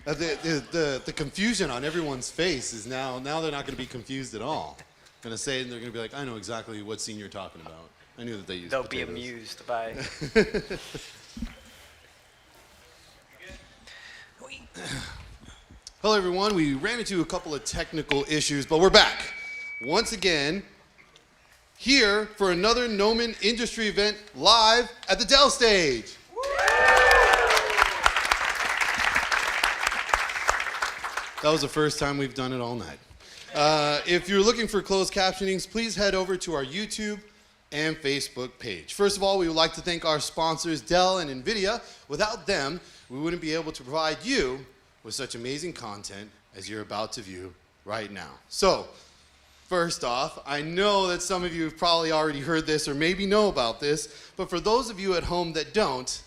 The confusion on everyone's face is now they're not going to be confused at all. Going to say, and they're going to be like, I know exactly what scene you're talking about. I knew that they used potatoes. They'll be amused by. Hello, everyone. We ran into a couple of technical issues, but we're back once again here for another Gnomon industry event live at the Dell stage. That was the first time we've done it all night. If you're looking for closed captionings, please head over to our YouTube and Facebook page. First of all, we would like to thank our sponsors, Dell and NVIDIA. Without them, we wouldn't be able to provide you with such amazing content as you're about to view right now. So, first off, I know that some of you have probably already heard this or maybe know about this, but for those of you at home that don't,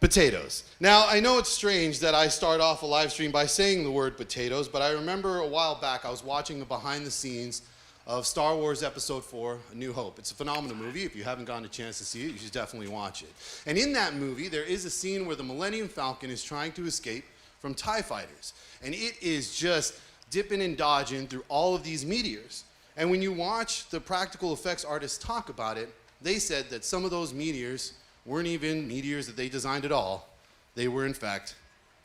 potatoes. Now, I know it's strange that I start off a live stream by saying the word potatoes, but I remember a while back I was watching the behind the scenes of Star Wars Episode 4, A New Hope. It's a phenomenal movie. If you haven't gotten a chance to see it, you should definitely watch it. And in that movie, there is a scene where the Millennium Falcon is trying to escape from TIE fighters. And it is just dipping and dodging through all of these meteors. And when you watch the practical effects artists talk about it, they said that some of those meteors weren't even meteors that they designed at all. They were, in fact,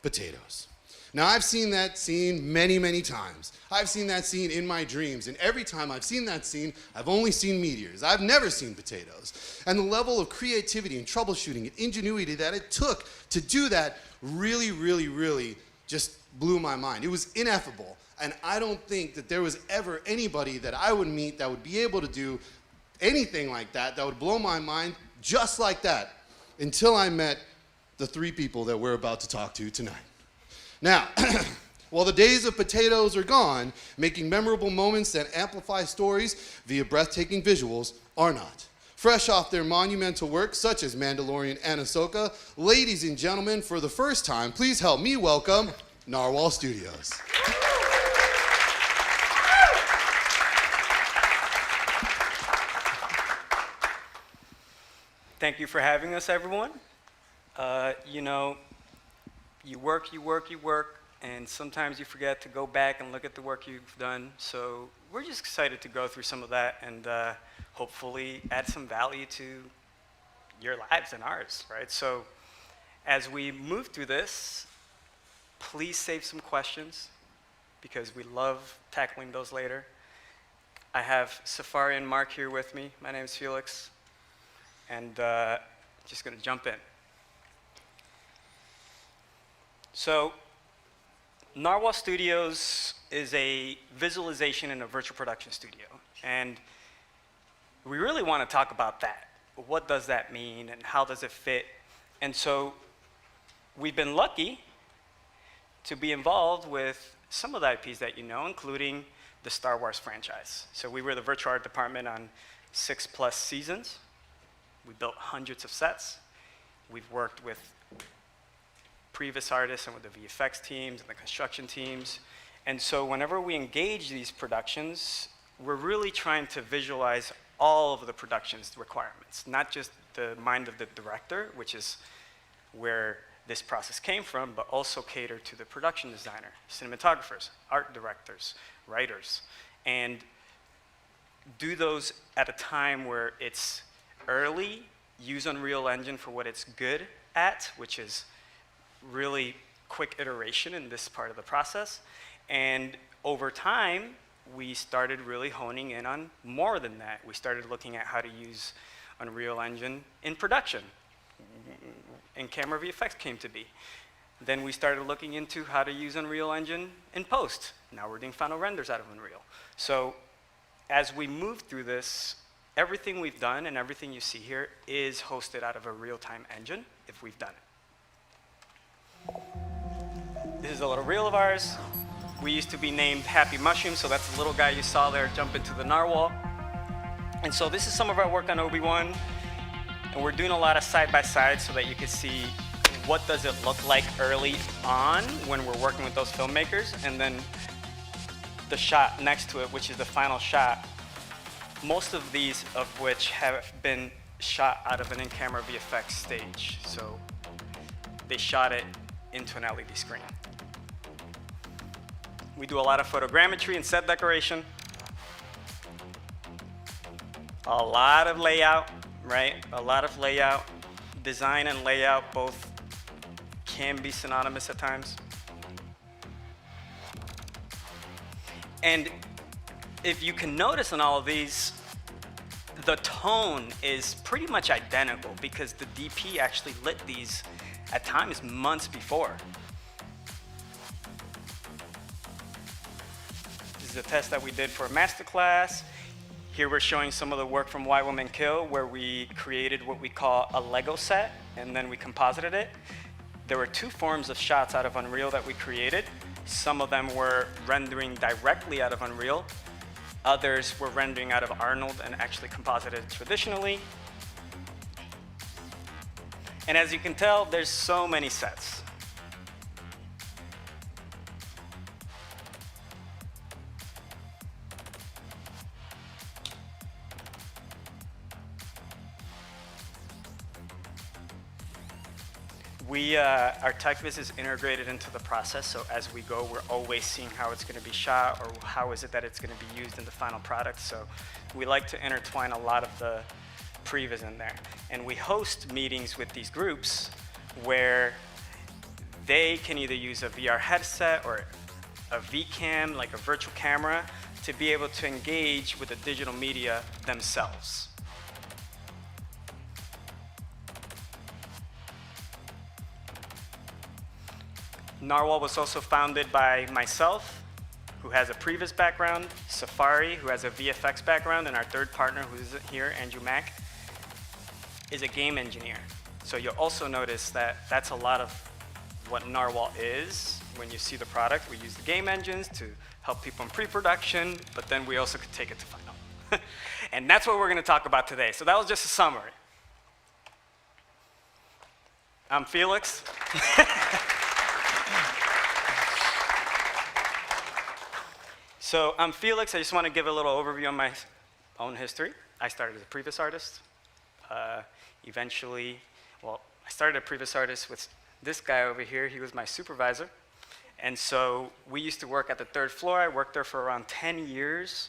potatoes. Now, I've seen that scene many, many times. I've seen that scene in my dreams, and every time I've seen that scene, I've only seen meteors. I've never seen potatoes. And the level of creativity and troubleshooting and ingenuity that it took to do that really, really, really just blew my mind. It was ineffable, and I don't think that there was ever anybody that I would meet that would be able to do anything like that would blow my mind just like that, until I met the three people that we're about to talk to tonight. Now, while the days of potatoes are gone, making memorable moments that amplify stories via breathtaking visuals are not. Fresh off their monumental work, such as Mandalorian and Ahsoka, ladies and gentlemen, for the first time, please help me welcome Narwhal Studios. Thank you for having us, everyone. You know, you work, and sometimes you forget to go back and look at the work you've done. So we're just excited to go through some of that and hopefully add some value to your lives and ours, right? So as we move through this, please save some questions because we love tackling those later. I have Safari and Mark here with me. My name is Felix. And just going to jump in. So, Narwhal Studios is a visualization and a virtual production studio. And we really want to talk about that. What does that mean and how does it fit? And so, we've been lucky to be involved with some of the IPs that you know, including the Star Wars franchise. So we were the virtual art department on 6+ seasons. We built hundreds of sets. We've worked with Previs artists and with the VFX teams and the construction teams. And so whenever we engage these productions, we're really trying to visualize all of the production's requirements, not just the mind of the director, which is where this process came from, but also cater to the production designer, cinematographers, art directors, writers, and do those at a time where it's early, use Unreal Engine for what it's good at, which is really quick iteration in this part of the process. And over time, we started really honing in on more than that. We started looking at how to use Unreal Engine in production. And camera VFX came to be. Then we started looking into how to use Unreal Engine in post. Now we're doing final renders out of Unreal. So as we move through this, everything we've done and everything you see here is hosted out of a real-time engine if we've done it. This is a little reel of ours. We used to be named Happy Mushroom, so that's the little guy you saw there jump into the narwhal. And so this is some of our work on Obi-Wan, and we're doing a lot of side-by-side so that you can see what does it look like early on when we're working with those filmmakers, and then the shot next to it, which is the final shot. Most of these of which have been shot out of an in-camera VFX stage. So they shot it into an LED screen. We do a lot of photogrammetry and set decoration. A lot of layout, right? A lot of layout. Design and layout both can be synonymous at times. And if you can notice in all of these, the tone is pretty much identical because the DP actually lit these at times months before. This is a test that we did for a masterclass. Here we're showing some of the work from Why Women Kill, where we created what we call a Lego set, and then we composited it. There were two forms of shots out of Unreal that we created. Some of them were rendering directly out of Unreal. Others were rendering out of Arnold and actually composited traditionally. And as you can tell, there's so many sets. Our Techvis is integrated into the process, so as we go, we're always seeing how it's going to be shot or how is it that it's going to be used in the final product. So we like to intertwine a lot of the previs in there. And we host meetings with these groups where they can either use a VR headset or a VCam, like a virtual camera, to be able to engage with the digital media themselves. Narwhal was also founded by myself, who has a Previs background, Safari, who has a VFX background, and our third partner, who's here, Andrew Mack, is a game engineer. So you'll also notice that that's a lot of what Narwhal is. When you see the product, we use the game engines to help people in pre-production, but then we also could take it to final. And that's what we're going to talk about today. So that was just a summary. I'm Felix. So I'm Felix. I just want to give a little overview on my own history. I started as a Previs artist. Eventually, well, I started a Previs artist with this guy over here. He was my supervisor. And so we used to work at the third floor. I worked there for around 10 years.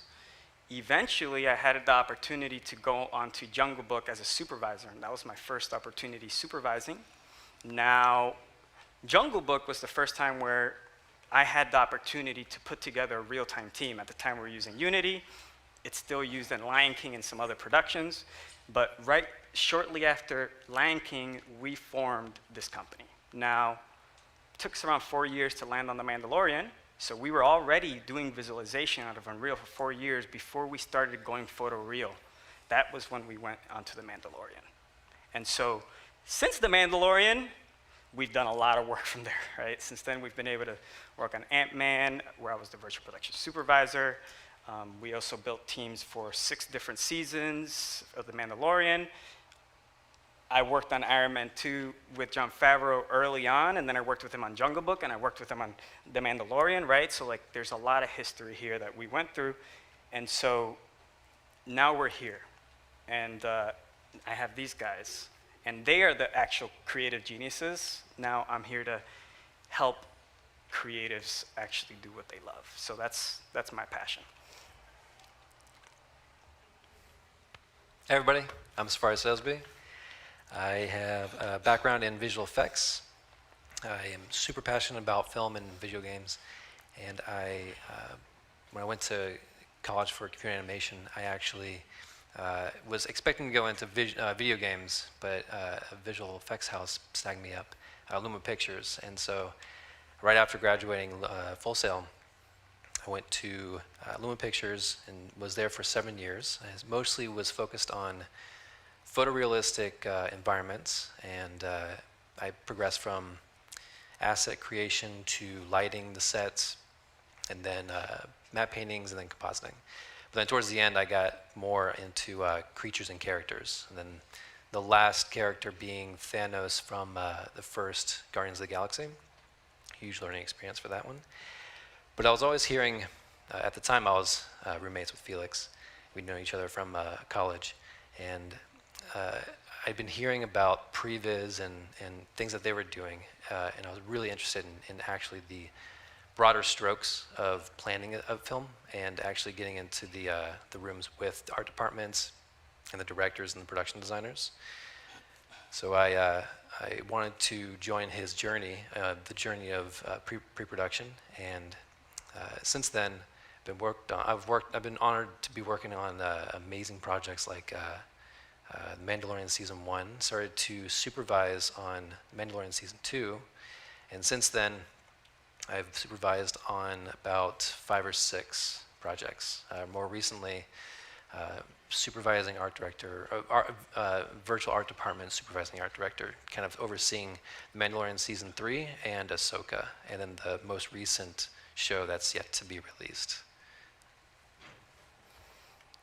Eventually, I had the opportunity to go on to Jungle Book as a supervisor, and that was my first opportunity supervising. Now, Jungle Book was the first time where I had the opportunity to put together a real-time team. At the time, we were using Unity. It's still used in Lion King and some other productions. But right shortly after Lion King, we formed this company. Now, it took us around 4 years to land on The Mandalorian. So we were already doing visualization out of Unreal for 4 years before we started going photoreal. That was when we went onto The Mandalorian. And so since The Mandalorian, we've done a lot of work from there, right? Since then, we've been able to work on Ant-Man, where I was the virtual production supervisor. We also built teams for 6 different seasons of The Mandalorian. I worked on Iron Man 2 with Jon Favreau early on, and then I worked with him on Jungle Book, and I worked with him on The Mandalorian, right? So like, there's a lot of history here that we went through. And so now we're here, and I have these guys. And they are the actual creative geniuses. Now I'm here to help creatives actually do what they love. So that's my passion. Hey everybody, I'm Safari Sosebee. I have a background in visual effects. I am super passionate about film and video games. And when I went to college for computer animation, I actually was expecting to go into video games, but a visual effects house snagged me up, Luma Pictures. And so right after graduating Full Sail, I went to Luma Pictures and was there for 7 years. I mostly was focused on photorealistic environments, and I progressed from asset creation to lighting the sets, and then matte paintings, and then compositing. But then towards the end, I got more into creatures and characters. And then the last character being Thanos from the first Guardians of the Galaxy. Huge learning experience for that one. But I was always hearing, at the time I was roommates with Felix. We'd known each other from college. And I'd been hearing about Previs and things that they were doing, and I was really interested in actually the broader strokes of planning a film and actually getting into the rooms with the art departments and the directors and the production designers. So I wanted to join his journey, the journey of pre-production, and since then, I've been honored to be working on amazing projects like Mandalorian Season 1, started to supervise on Mandalorian Season 2, and since then, I've supervised on about 5 or 6 projects. More recently, supervising art director, virtual art department, supervising art director, kind of overseeing Mandalorian Season 3 and Ahsoka, and then the most recent show that's yet to be released.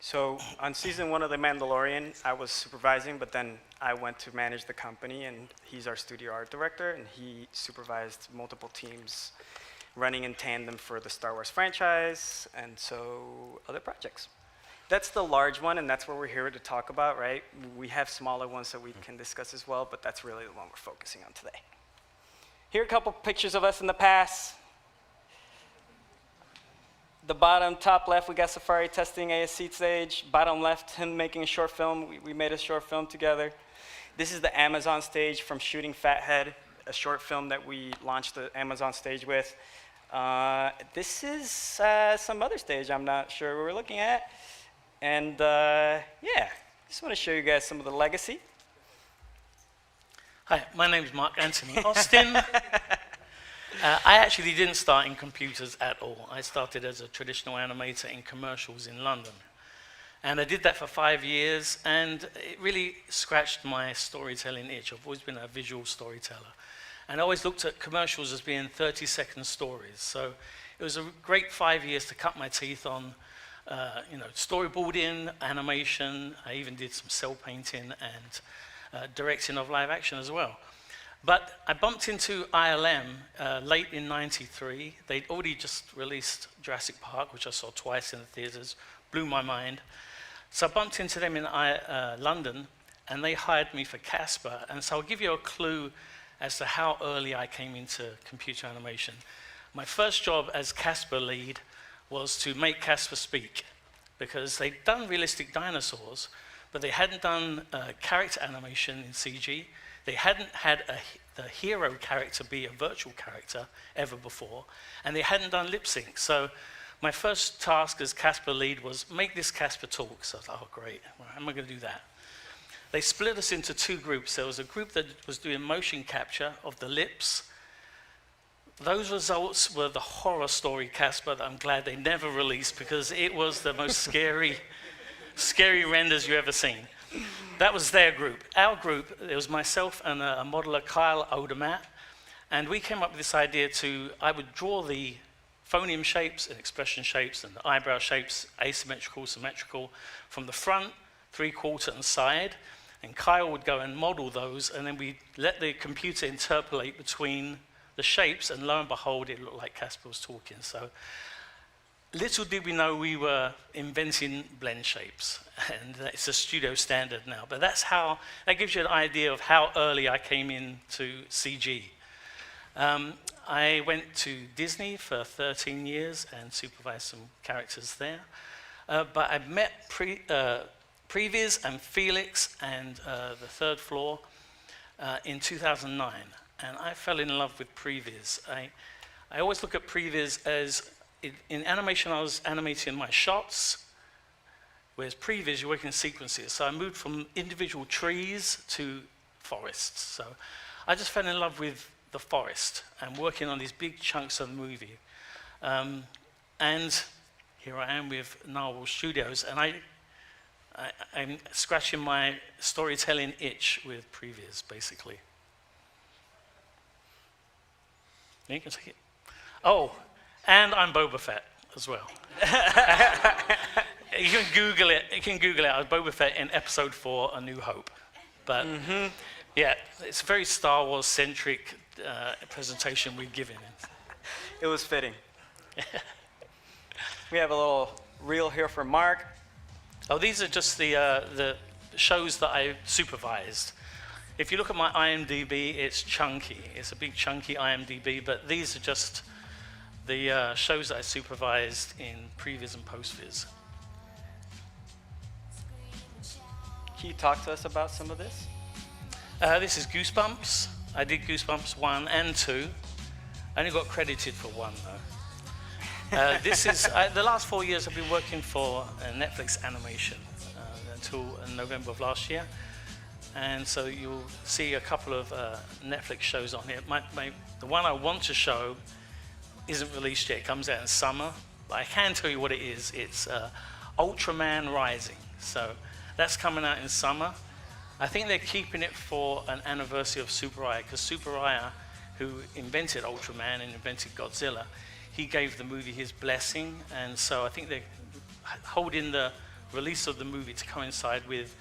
So on season 1 of The Mandalorian, I was supervising, but then I went to manage the company, and he's our studio art director, and he supervised multiple teams running in tandem for the Star Wars franchise, and so other projects. That's the large one, and that's what we're here to talk about, right? We have smaller ones that we can discuss as well, but that's really the one we're focusing on today. Here are a couple pictures of us in the past. The bottom, top left, we got Safari testing ASC stage. Bottom left, him making a short film. We made a short film together. This is the Amazon stage from Shooting Fathead, a short film that we launched the Amazon stage with. This is some other stage I'm not sure we're looking at. And yeah, just want to show you guys some of the legacy. Hi, my name is Mark Anthony Austin. I actually didn't start in computers at all. I started as a traditional animator in commercials in London. And I did that for 5 years, and it really scratched my storytelling itch. I've always been a visual storyteller. And I always looked at commercials as being 30-second stories. So it was a great 5 years to cut my teeth on storyboarding, animation. I even did some cell painting and directing of live action as well. But I bumped into ILM late in '93. They'd already just released Jurassic Park, which I saw twice in the theaters, blew my mind. So I bumped into them in London, and they hired me for Casper. And so I'll give you a clue as to how early I came into computer animation. My first job as Casper lead was to make Casper speak, because they'd done realistic dinosaurs, but they hadn't done character animation in CG. They hadn't had the hero character be a virtual character ever before, and they hadn't done lip sync. So my first task as Casper lead was make this Casper talk. So I thought, oh great, how am I going to do that? They split us into 2 groups. There was a group that was doing motion capture of the lips. Those results were the horror story Casper that I'm glad they never released, because it was the most scary renders you ever seen. That was their group. Our group, it was myself and a modeler, Kyle Odermatt, and we came up with this idea I would draw the phoneme shapes and expression shapes and the eyebrow shapes, asymmetrical, symmetrical, from the front, 3/4 and side, and Kyle would go and model those, and then we let the computer interpolate between the shapes, and lo and behold, it looked like Casper was talking. So little did we know we were inventing blend shapes, and it's a studio standard now. But that gives you an idea of how early I came into CG. I went to Disney for 13 years and supervised some characters there. But I met Previs and Felix and the Third Floor in 2009, and I fell in love with Previs. I always look at Previs as, in animation, I was animating my shots, whereas Previs, you're working in sequences. So I moved from individual trees to forests. So I just fell in love with the forest and working on these big chunks of the movie. And here I am with Narwhal Studios, and I'm scratching my storytelling itch with Previs, basically. You can take it. Oh, and I'm Boba Fett as well. You can Google it. I was Boba Fett in Episode 4, A New Hope. But yeah, it's a very Star Wars centric presentation we're giving. It was fitting. We have a little reel here for Mark. Oh, these are just the shows that I supervised. If you look at my IMDb, it's chunky. It's a big chunky IMDb, but these are just the shows that I supervised in Previs and Postvis. Can you talk to us about some of this? This is Goosebumps. I did Goosebumps 1 and 2. I only got credited for 1 though. This is, the last 4 years I've been working for Netflix Animation until November of last year. And so you'll see a couple of Netflix shows on here. The one I want to show isn't released yet. It comes out in summer. But I can tell you what it is. It's Ultraman Rising. So that's coming out in summer. I think they're keeping it for an anniversary of Superaya, because Superaya, who invented Ultraman and invented Godzilla, he gave the movie his blessing. And so I think they're holding the release of the movie to coincide with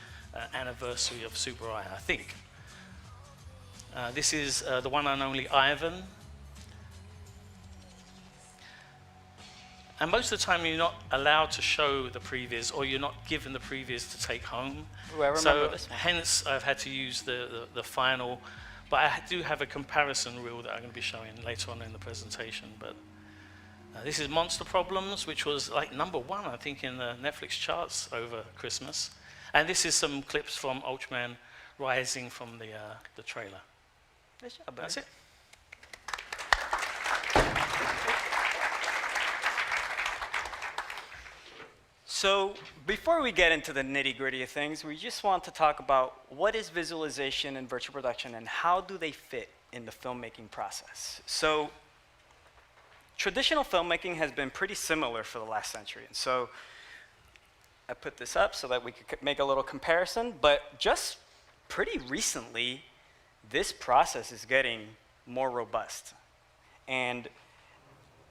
anniversary of Superaya, I think. This is the one and only Ivan. And most of the time you're not allowed to show the previs, or you're not given the previs to take home. Ooh, I remember this one. Hence I've had to use the final, but I do have a comparison reel that I'm going to be showing later on in the presentation. But this is Monster Problems, which was like #1, I think, in the Netflix charts over Christmas. And this is some clips from Ultraman Rising from the trailer. Nice job, buddy. That's it. So before we get into the nitty-gritty of things, we just want to talk about what is visualization and virtual production and how do they fit in the filmmaking process. So traditional filmmaking has been pretty similar for the last century. And so I put this up so that we could make a little comparison, but just pretty recently, this process is getting more robust. And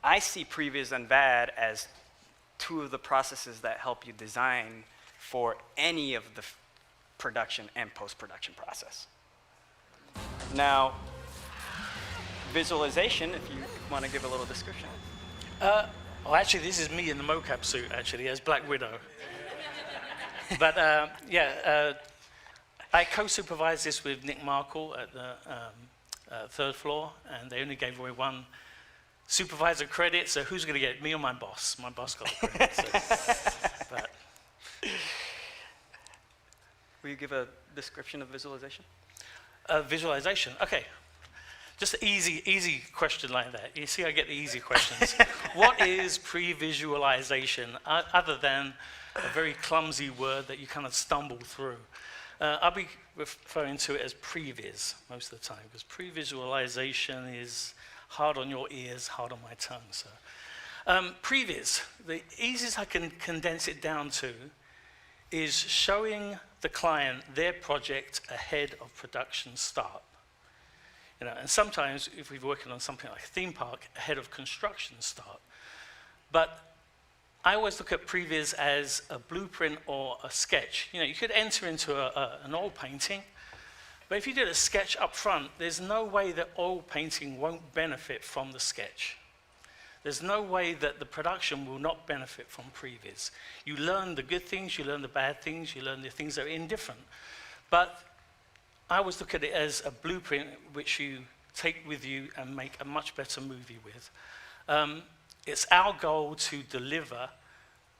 I see previs and VAD as two of the processes that help you design for any of the production and post-production process. Now, visualization, if you want to give a little description. Well, actually, this is me in the mocap suit, actually, as Black Widow. But I co-supervised this with Nick Markle at the third floor, and they only gave away one supervisor credit, so who's going to get it, me or my boss? My boss got the credit. But. Will you give a description of visualization? Visualization, okay. Just an easy question like that. You see, I get the easy questions. What is pre-visualization, other than a very clumsy word that you kind of stumble through? I'll be referring to it as previs most of the time, because pre-visualization is hard on your ears, hard on my tongue. So, previs, the easiest I can condense it down to is showing the client their project ahead of production start. You know, and sometimes, if we're working on something like a theme park, ahead of construction start. But I always look at previs as a blueprint or a sketch. You know, you could enter into an oil painting, but if you did a sketch up front, there's no way that oil painting won't benefit from the sketch. There's no way that the production will not benefit from previs. You learn the good things, you learn the bad things, you learn the things that are indifferent. But I always look at it as a blueprint which you take with you and make a much better movie with. It's our goal to deliver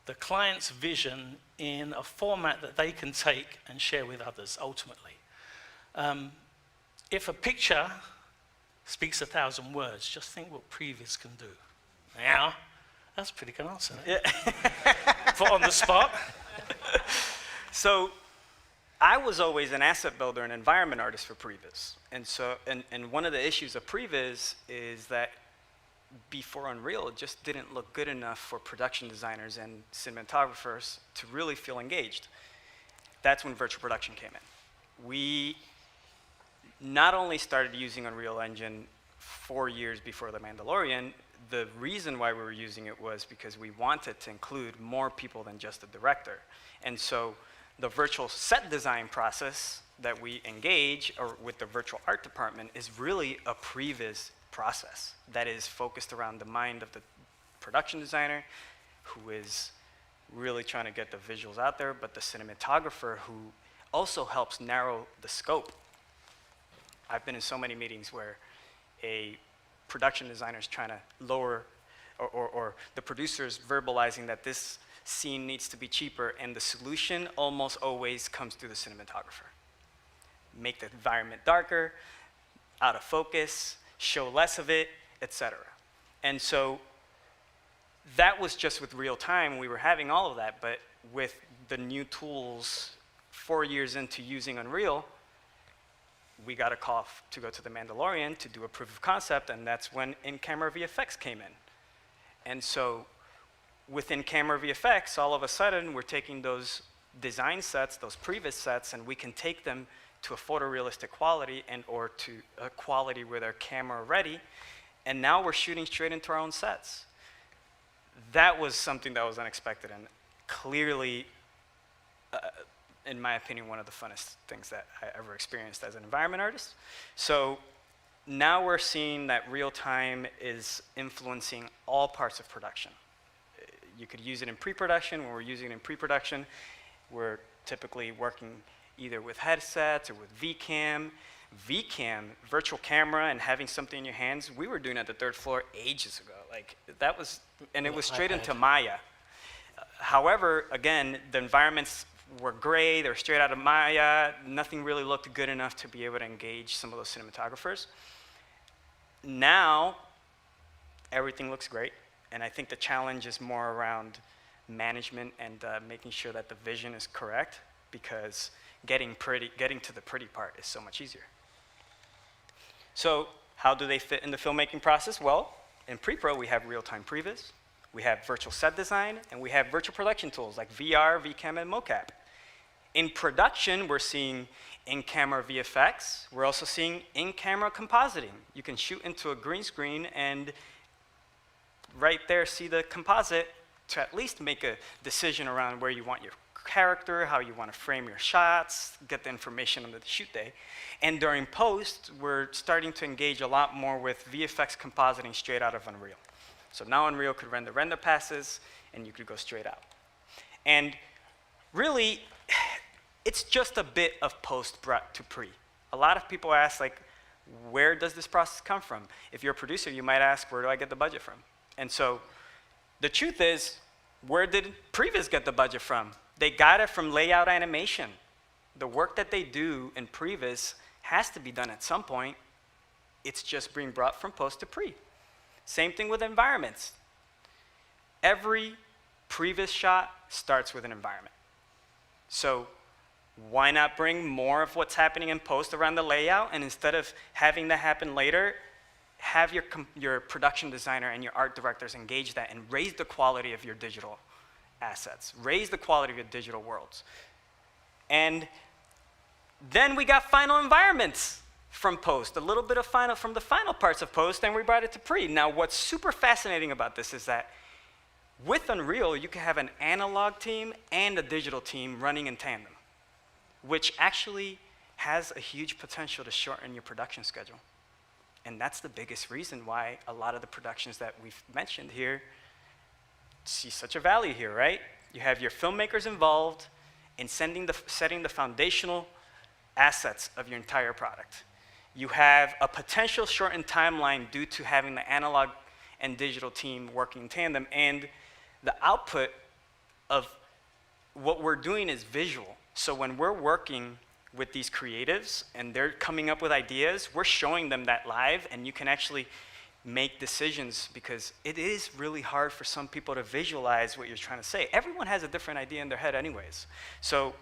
the client's vision in a format that they can take and share with others, ultimately. If a picture speaks 1,000 words, just think what previs can do. Yeah, that's a pretty good answer. Yeah. For on the spot. So, I was always an asset builder and environment artist for previs. And so, and one of the issues of previs is that before Unreal, it just didn't look good enough for production designers and cinematographers to really feel engaged. That's when virtual production came in. We not only started using Unreal Engine 4 years before The Mandalorian, the reason why we were using it was because we wanted to include more people than just the director. And so the virtual set design process that we engage or with the virtual art department is really a previs process that is focused around the mind of the production designer who is really trying to get the visuals out there, but the cinematographer who also helps narrow the scope. I've been in so many meetings where a production designer is trying to lower, or the producer is verbalizing that this scene needs to be cheaper, and the solution almost always comes through the cinematographer. Make the environment darker, out of focus, show less of it, etc. And so that was just with real time. We were having all of that, but with the new tools 4 years into using Unreal, we got a call to go to the Mandalorian to do a proof of concept, and that's when in-camera VFX came in. And so within camera VFX, all of a sudden, we're taking those design sets, those Previs sets, and we can take them to a photorealistic quality or to a quality where they're camera ready, and now we're shooting straight into our own sets. That was something that was unexpected and clearly, in my opinion, one of the funnest things that I ever experienced as an environment artist. So now we're seeing that real time is influencing all parts of production. You could use it in pre-production. When we're using it in pre-production, we're typically working either with headsets or with VCam. VCam, virtual camera, and having something in your hands, we were doing it at the third floor ages ago. Like, that was, and it was straight into Maya. However, again, the environments were gray, they were straight out of Maya, nothing really looked good enough to be able to engage some of those cinematographers. Now, everything looks great, and I think the challenge is more around management and making sure that the vision is correct, because getting to the pretty part is so much easier. So how do they fit in the filmmaking process? Well, in pre-pro, we have real-time previs, we have virtual set design, and we have virtual production tools like VR, VCam, and Mocap. In production, we're seeing in-camera VFX. We're also seeing in-camera compositing. You can shoot into a green screen and right there see the composite to at least make a decision around where you want your character, how you want to frame your shots, get the information on the shoot day. And during post, we're starting to engage a lot more with VFX compositing straight out of Unreal. So now Unreal could render passes, and you could go straight out. And really, it's just a bit of post brought to pre. A lot of people ask, like, where does this process come from? If you're a producer, you might ask, where do I get the budget from? And so the truth is, where did Previs get the budget from? They got it from layout animation. The work that they do in Previs has to be done at some point. It's just being brought from post to pre. Same thing with environments. Every Previs shot starts with an environment. So why not bring more of what's happening in post around the layout, and instead of having that happen later, have your production designer and your art directors engage that and raise the quality of your digital assets, raise the quality of your digital worlds. And then we got final environments from post, a little bit of from the final parts of post, and we brought it to pre. Now, what's super fascinating about this is that with Unreal, you can have an analog team and a digital team running in tandem, which actually has a huge potential to shorten your production schedule. And that's the biggest reason why a lot of the productions that we've mentioned here see such a value here, right? You have your filmmakers involved in setting the foundational assets of your entire product. You have a potential shortened timeline due to having the analog and digital team working in tandem, and the output of what we're doing is visual. So when we're working with these creatives and they're coming up with ideas, we're showing them that live, and you can actually make decisions, because it is really hard for some people to visualize what you're trying to say. Everyone has a different idea in their head anyways. So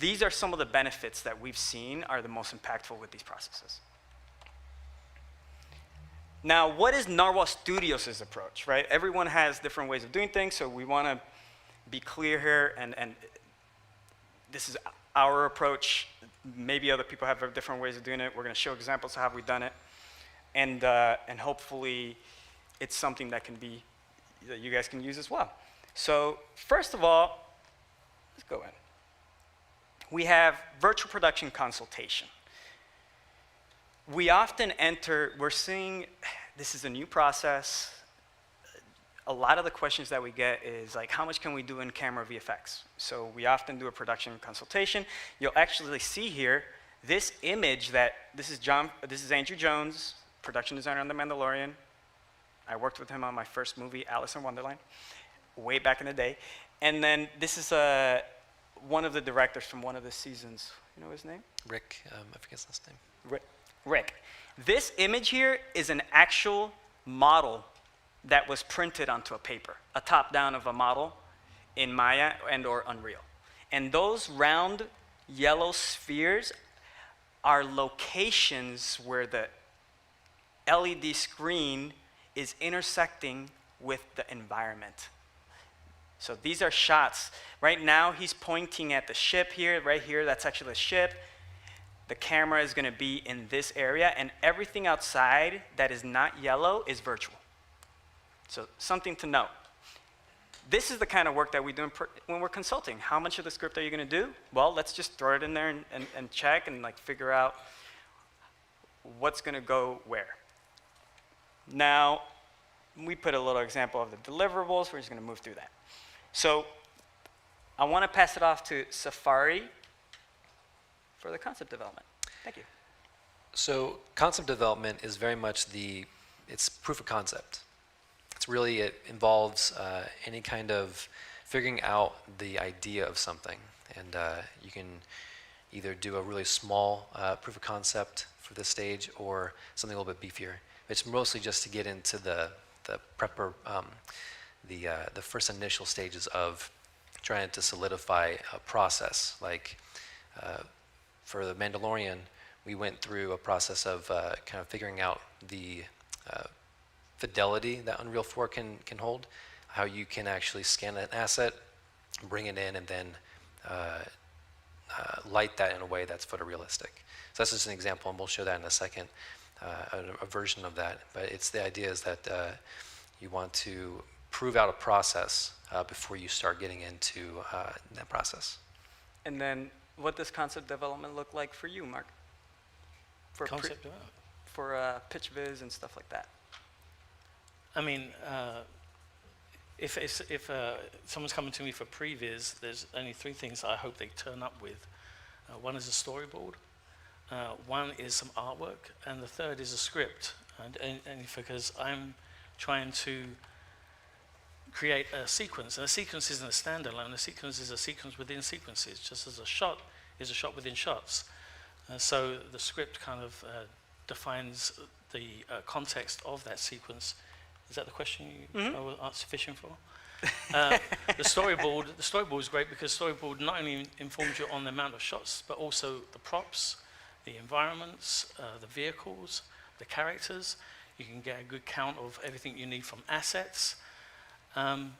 these are some of the benefits that we've seen are the most impactful with these processes. Now, what is Narwhal Studios' approach, right? Everyone has different ways of doing things, so we want to be clear here, and this is our approach. Maybe other people have different ways of doing it. We're going to show examples of how we've done it, and hopefully it's something that you guys can use as well. So first of all, let's go in. We have virtual production consultation. We often we're seeing, this is a new process. a lot of the questions that we get is like, how much can we do in camera VFX? So we often do a production consultation. You'll actually see here this image this is Andrew Jones, production designer on The Mandalorian. I worked with him on my first movie, Alice in Wonderland, way back in the day. And then this is one of the directors from one of the seasons. You know his name? Rick, I forget his last name. Rick. This image here is an actual model that was printed onto a paper, a top-down of a model in Maya and or Unreal. And those round yellow spheres are locations where the LED screen is intersecting with the environment. So these are shots. Right now, he's pointing at the ship here, right here, that's actually the ship. The camera is gonna be in this area, and everything outside that is not yellow is virtual. So something to note. This is the kind of work that we do when we're consulting. How much of the script are you gonna do? Well, let's just throw it in there and check and like figure out what's gonna go where. Now, we put a little example of the deliverables. We're just gonna move through that. So I wanna pass it off to Safari for the concept development. Thank you. So concept development is very much it's proof of concept. It involves any kind of figuring out the idea of something. And you can either do a really small proof of concept for this stage or something a little bit beefier. It's mostly just to get into the first initial stages of trying to solidify a process. Like for The Mandalorian, we went through a process of kind of figuring out the fidelity that Unreal 4 can hold, how you can actually scan an asset, bring it in, and then light that in a way that's photorealistic. So that's just an example, and we'll show that in a second, a version of that. But the idea is that you want to prove out a process before you start getting into that process. And then what does concept development look like for you, Mark? For Concept development? For pitch viz and stuff like that. I mean, if someone's coming to me for previs, there's only three things I hope they turn up with. One is a storyboard, one is some artwork, and the third is a script. And because I'm trying to create a sequence, and a sequence isn't a standalone, a sequence is a sequence within sequences, just as a shot is a shot within shots. So the script kind of defines the context of that sequence. Is that the question you are sufficient for? The storyboard is great because storyboard not only informs you on the amount of shots, but also the props, the environments, the vehicles, the characters. You can get a good count of everything you need from assets. And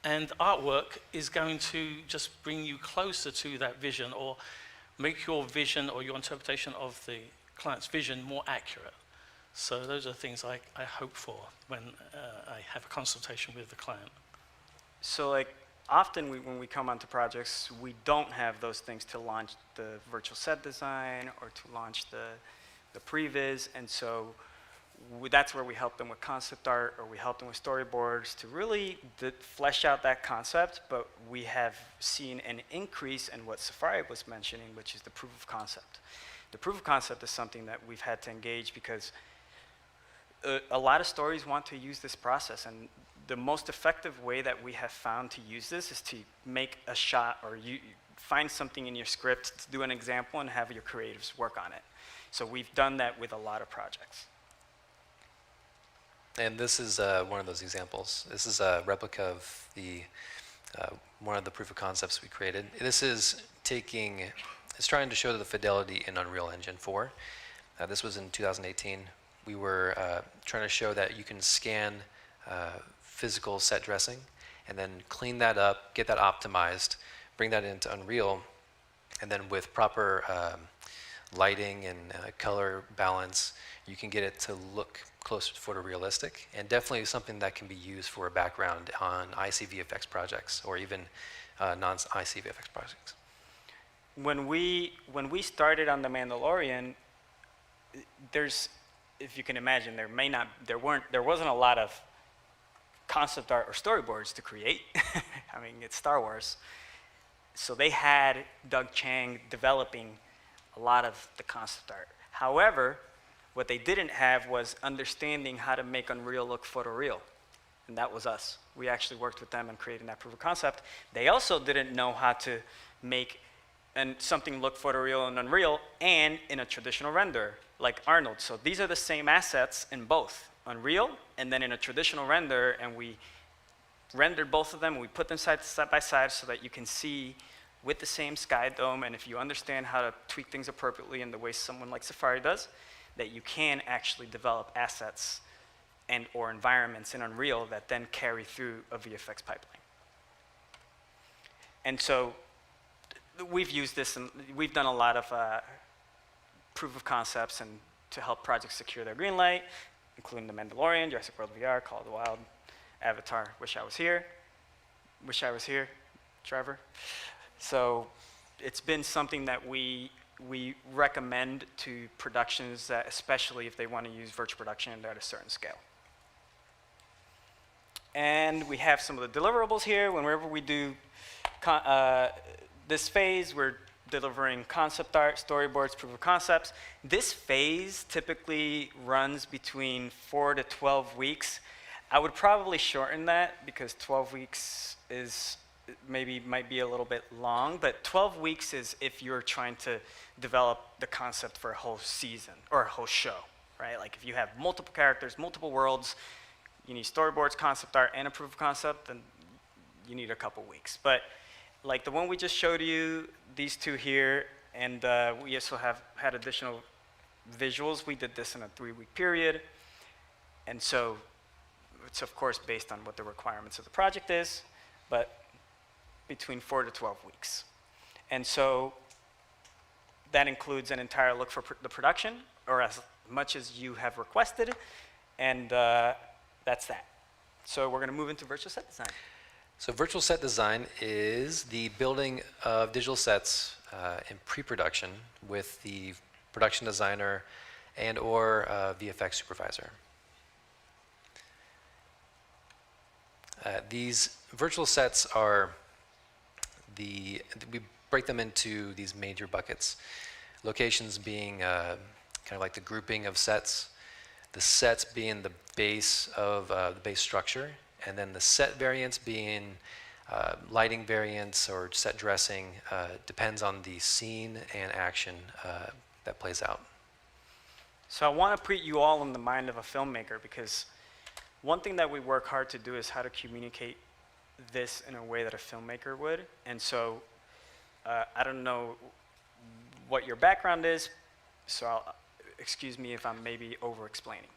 artwork is going to just bring you closer to that vision or make your vision or your interpretation of the client's vision more accurate. So those are things I hope for when I have a consultation with the client. So like often when we come onto projects, we don't have those things to launch the virtual set design or to launch the previs, and so that's where we help them with concept art or we help them with storyboards to really flesh out that concept, but we have seen an increase in what Safari was mentioning, which is the proof of concept. The proof of concept is something that we've had to engage because a lot of stories want to use this process, and the most effective way that we have found to use this is to make a shot or you find something in your script to do an example and have your creatives work on it. So we've done that with a lot of projects. And this is one of those examples. This is a replica of one of the proof of concepts we created. This is it's trying to show the fidelity in Unreal Engine 4. This was in 2018. We were trying to show that you can scan physical set dressing and then clean that up, get that optimized, bring that into Unreal, and then with proper lighting and color balance, you can get it to look closer to photorealistic, and definitely something that can be used for a background on ICVFX projects or even non-ICVFX projects. When we started on The Mandalorian, if you can imagine, there wasn't a lot of concept art or storyboards to create. I mean, it's Star Wars. So they had Doug Chang developing a lot of the concept art. However, what they didn't have was understanding how to make Unreal look photoreal. And that was us. We actually worked with them on creating that proof of concept. They also didn't know how to make something look photoreal in Unreal and in a traditional render, like Arnold. So these are the same assets in both Unreal and then in a traditional render, and we rendered both of them, and we put them side by side so that you can see with the same sky dome, and if you understand how to tweak things appropriately in the way someone like Safari does, that you can actually develop assets and or environments in Unreal that then carry through a VFX pipeline. And so we've used this, and we've done a lot of proof of concepts and to help projects secure their green light, including The Mandalorian, Jurassic World VR, Call of the Wild, Avatar, Wish I Was Here, Trevor. So it's been something that we recommend to productions, that especially if they want to use virtual production at a certain scale. And we have some of the deliverables here. Whenever we do this phase, we're delivering concept art, storyboards, proof of concepts. This phase typically runs between 4 to 12 weeks. I would probably shorten that because 12 weeks is might be a little bit long, but 12 weeks is if you're trying to develop the concept for a whole season or a whole show, right? Like if you have multiple characters, multiple worlds, you need storyboards, concept art, and a proof of concept, then you need a couple weeks. But like the one we just showed you, these two here, and we also have had additional visuals. We did this in a 3-week period. And so it's of course based on what the requirements of the project is, but between 4 to 12 weeks. And so that includes an entire look for the production, or as much as you have requested, and that's that. So we're gonna move into virtual set design. So virtual set design is the building of digital sets in pre-production with the production designer and or VFX supervisor. These virtual sets are we break them into these major buckets. Locations being kind of like the grouping of sets, the sets being the base of the base structure, and then the set variants being lighting variants or set dressing, depends on the scene and action that plays out. So I want to put you all in the mind of a filmmaker, because one thing that we work hard to do is how to communicate this in a way that a filmmaker would. And so I don't know what your background is, so excuse me if I'm maybe over-explaining.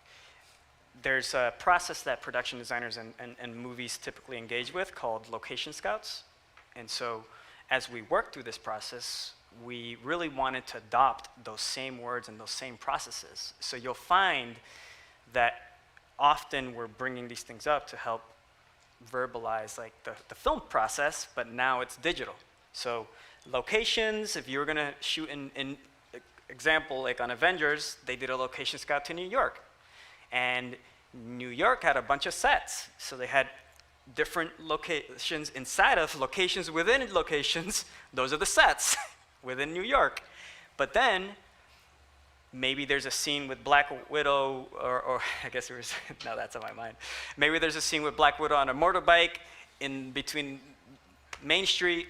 There's a process that production designers and movies typically engage with called location scouts. And so as we work through this process, we really wanted to adopt those same words and those same processes. So you'll find that often we're bringing these things up to help verbalize like the film process, but now it's digital. So locations, if you were gonna shoot in example, like on Avengers, they did a location scout to New York. And New York had a bunch of sets. So they had different locations inside of locations within locations. Those are the sets within New York. But then maybe there's a scene with Black Widow, or I guess it was, no, that's on my mind. Maybe there's a scene with Black Widow on a motorbike in between Main Street,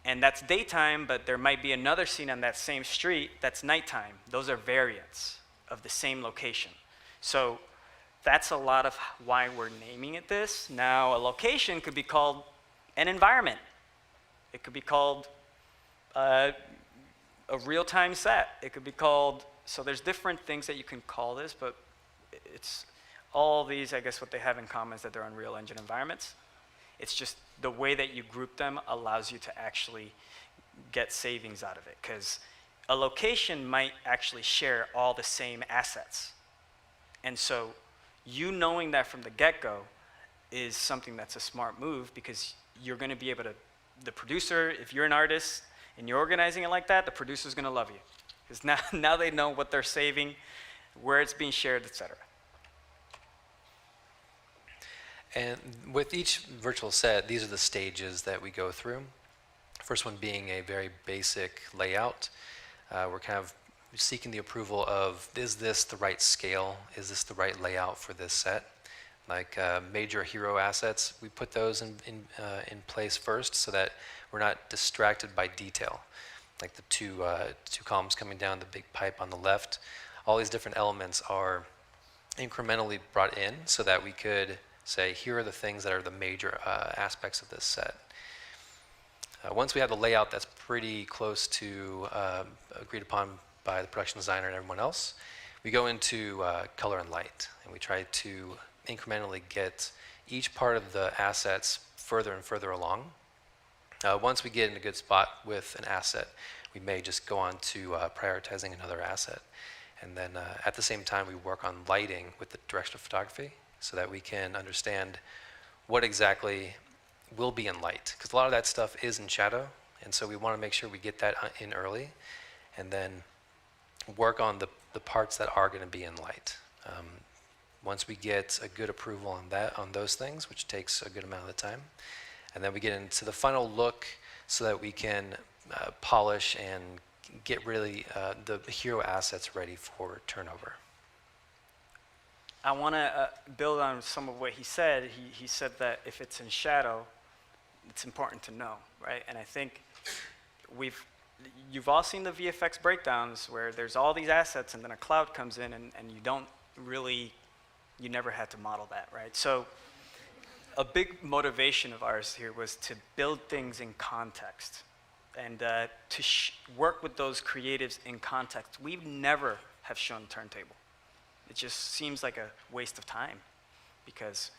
and that's daytime, but there might be another scene on that same street that's nighttime. Those are variants of the same location. So that's a lot of why we're naming it this. Now, a location could be called an environment. It could be called a real-time set. It could be called, so there's different things that you can call this, but it's all these, I guess what they have in common is that they're Unreal Engine environments. It's just the way that you group them allows you to actually get savings out of it, because a location might actually share all the same assets. And so you knowing that from the get-go is something that's a smart move, because you're going to be able to, the producer, if you're an artist and you're organizing it like that, the producer's going to love you, because now they know what they're saving, where it's being shared, etc. And with each virtual set, these are the stages that we go through. First one being a very basic layout. We're kind of seeking the approval of, is this the right scale? Is this the right layout for this set? Like major hero assets, we put those in place first so that we're not distracted by detail. Like the two columns coming down, the big pipe on the left, all these different elements are incrementally brought in so that we could say, here are the things that are the major aspects of this set. Once we have the layout that's pretty close to agreed upon by the production designer and everyone else, we go into color and light, and we try to incrementally get each part of the assets further and further along. Once we get in a good spot with an asset, we may just go on to prioritizing another asset. And then at the same time, we work on lighting with the direction of photography so that we can understand what exactly will be in light. Because a lot of that stuff is in shadow, and so we want to make sure we get that in early, and then work on the parts that are going to be in light. Once we get a good approval on those things, which takes a good amount of the time, and then we get into the final look so that we can polish and get really the hero assets ready for turnover. I want to build on some of what he said. He said that if it's in shadow, it's important to know, right? And I think you've all seen the VFX breakdowns where there's all these assets and then a cloud comes in and you never had to model that, right? So a big motivation of ours here was to build things in context and to work with those creatives in context. We've never have shown turntable. It just seems like a waste of time because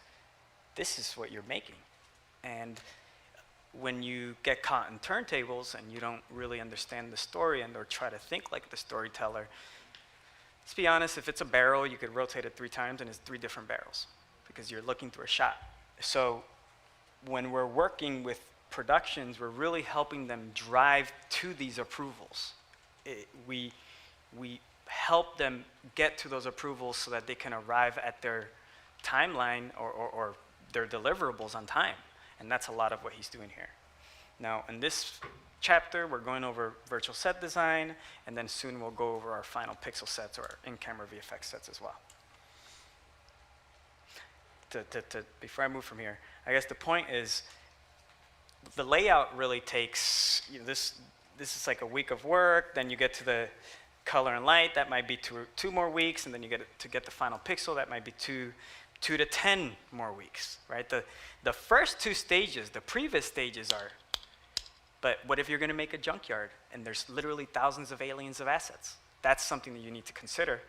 this is what you're making. And when you get caught in turntables and you don't really understand the story and or try to think like the storyteller, let's be honest, if it's a barrel, you could rotate it 3 times and it's 3 different barrels because you're looking through a shot. So when we're working with productions, we're really helping them drive to these approvals. We help them get to those approvals so that they can arrive at their timeline or their deliverables on time. And that's a lot of what he's doing here. Now, in this chapter, we're going over virtual set design, and then soon we'll go over our final pixel sets or in-camera VFX sets as well. Before I move from here, I guess the point is the layout really takes, this is like a week of work, then you get to the color and light, that might be two more weeks, and then you get to get the final pixel, that might be 2 to 10 more weeks, right? The first 2 stages, the previous stages are, but what if you're gonna make a junkyard and there's literally thousands of aliens of assets? That's something that you need to consider.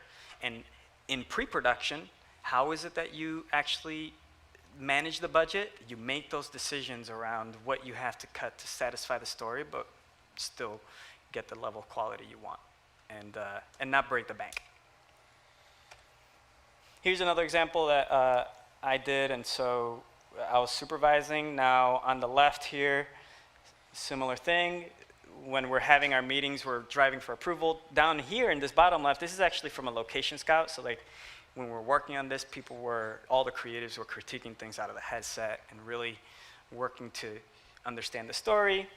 And in pre-production, how is it that you actually manage the budget? You make those decisions around what you have to cut to satisfy the story, but still get the level of quality you want and not break the bank. Here's another example that I did, and so I was supervising. Now on the left here, similar thing. When we're having our meetings, we're driving for approval. Down here in this bottom left, this is actually from a location scout. So like when we're working on this, all the creatives were critiquing things out of the headset and really working to understand the story.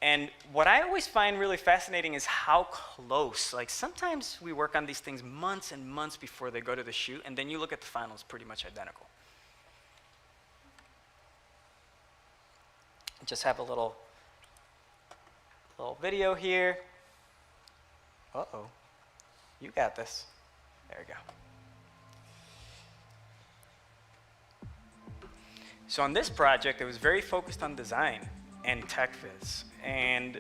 And what I always find really fascinating is how close, like sometimes we work on these things months and months before they go to the shoot, and then you look at the finals, pretty much identical. Just have a little video here. Uh-oh, you got this. There we go. So on this project, it was very focused on design and Techvis. And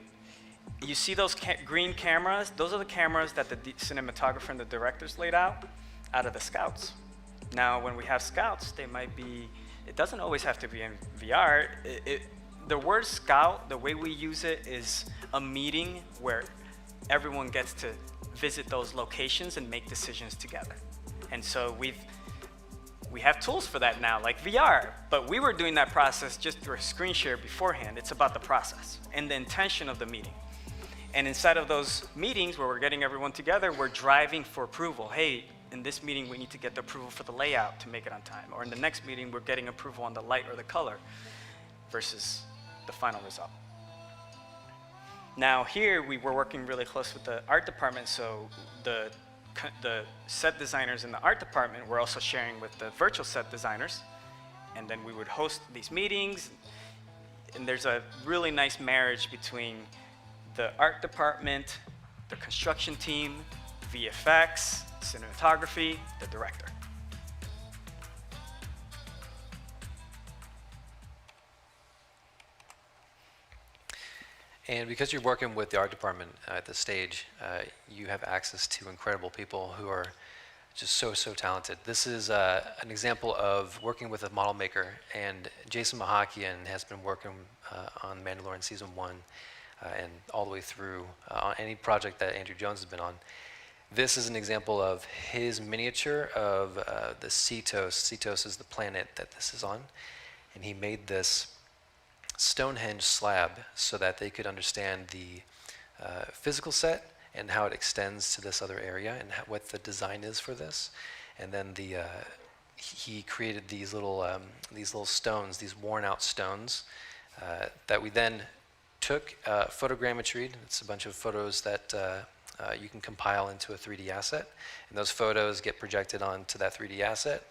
you see those green cameras? Those are the cameras that the cinematographer and the directors laid out of the scouts. Now, when we have scouts, they might be, it doesn't always have to be in VR. The word scout, the way we use it is a meeting where everyone gets to visit those locations and make decisions together. And so we have tools for that now, like VR, but we were doing that process just through a screen share beforehand. It's about the process and the intention of the meeting. And inside of those meetings where we're getting everyone together, we're driving for approval. Hey, in this meeting we need to get the approval for the layout to make it on time, or in the next meeting we're getting approval on the light or the color versus the final result. Now here we were working really close with the art department, so the set designers in the art department were also sharing with the virtual set designers, and then we would host these meetings, and there's a really nice marriage between the art department, the construction team, VFX, cinematography, the director. And because you're working with the art department at this stage, you have access to incredible people who are just so talented. This is an example of working with a model maker, and Jason Mahakian has been working on Mandalorian Season 1 and all the way through on any project that Andrew Jones has been on. This is an example of his miniature of the Cetos. Cetos is the planet that this is on, and he made this Stonehenge slab so that they could understand the physical set and how it extends to this other area and what the design is for this. And then he created these little stones, these worn out stones that we then took, photogrammetry. It's a bunch of photos that you can compile into a 3D asset, and those photos get projected onto that 3D asset.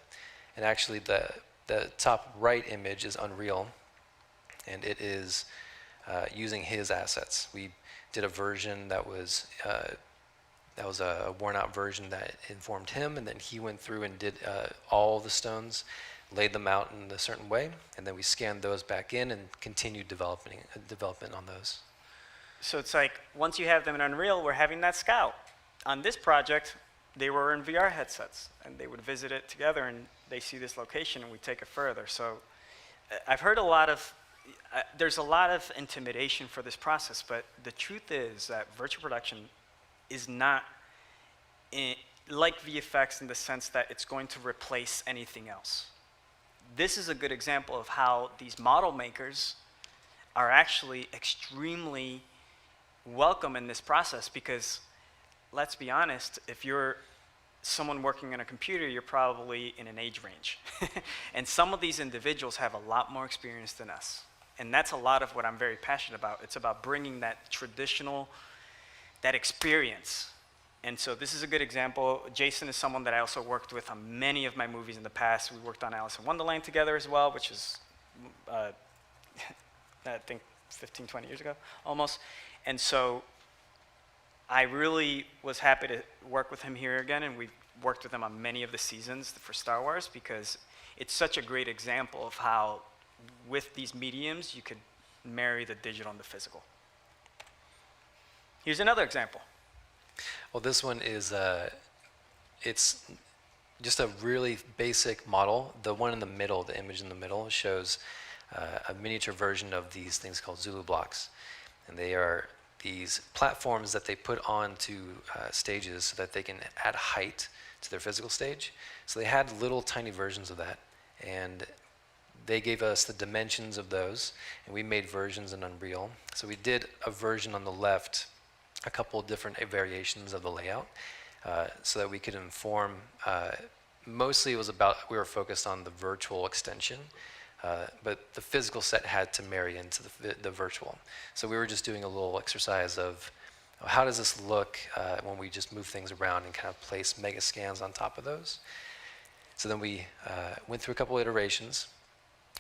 And actually the top right image is Unreal, and it is using his assets. We did a version that was a worn-out version that informed him, and then he went through and did all the stones, laid them out in a certain way, and then we scanned those back in and continued development on those. So it's like, once you have them in Unreal, we're having that scout. On this project, they were in VR headsets, and they would visit it together, and they see this location, and we take it further. So I've heard there's a lot of intimidation for this process, but the truth is that virtual production is not like VFX in the sense that it's going to replace anything else. This is a good example of how these model makers are actually extremely welcome in this process, because let's be honest, if you're someone working on a computer, you're probably in an age range. And some of these individuals have a lot more experience than us. And that's a lot of what I'm very passionate about. It's about bringing that traditional, that experience. And so this is a good example. Jason is someone that I also worked with on many of my movies in the past. We worked on Alice in Wonderland together as well, which is, I think, 15, 20 years ago, almost. And so I really was happy to work with him here again, and we worked with him on many of the seasons for Star Wars, because it's such a great example of how with these mediums you could marry the digital and the physical. Here's another example. Well, this one is, it's just a really basic model. The one in the middle, the image in the middle, shows a miniature version of these things called Zulu blocks. And they are these platforms that they put onto stages so that they can add height to their physical stage. So they had little tiny versions of that, and they gave us the dimensions of those, and we made versions in Unreal. So we did a version on the left, a couple of different variations of the layout, so that we could inform, mostly it was about, we were focused on the virtual extension, but the physical set had to marry into the virtual. So we were just doing a little exercise of how does this look when we just move things around and kind of place mega scans on top of those. So then we went through a couple iterations.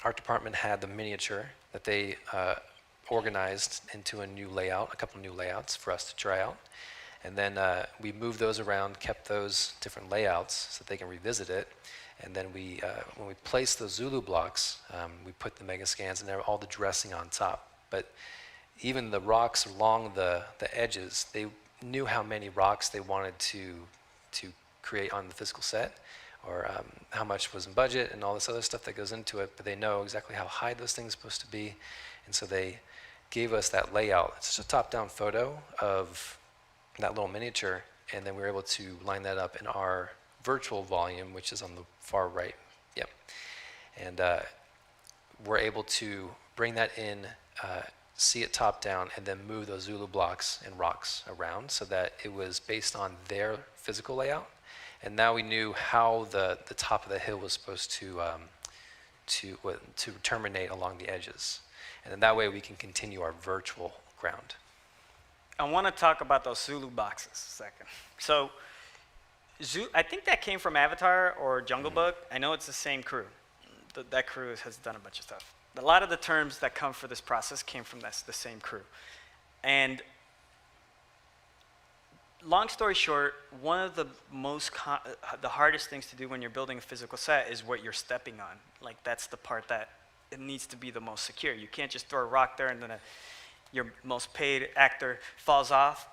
Art department had the miniature that they organized into a new layout, a couple new layouts for us to try out. And then we moved those around, kept those different layouts so that they can revisit it. And then we, when we placed those Zulu blocks, we put the mega scans and all the dressing on top. But even the rocks along the edges, they knew how many rocks they wanted to create on the physical set, or how much was in budget and all this other stuff that goes into it, but they know exactly how high those things are supposed to be. And so they gave us that layout. It's just a top-down photo of that little miniature, and then we were able to line that up in our virtual volume, which is on the far right. Yep. And we're able to bring that in, see it top down, and then move those Zulu blocks and rocks around so that it was based on their physical layout. And now we knew how the top of the hill was supposed to terminate along the edges. And then that way we can continue our virtual ground. I want to talk about those Zulu boxes a second. So I think that came from Avatar or Jungle Book. I know it's the same crew. That crew has done a bunch of stuff. A lot of the terms that come for this process came from the same crew. And long story short, one of the the hardest things to do when you're building a physical set is what you're stepping on. Like, that's the part that it needs to be the most secure. You can't just throw a rock there and then your most paid actor falls off.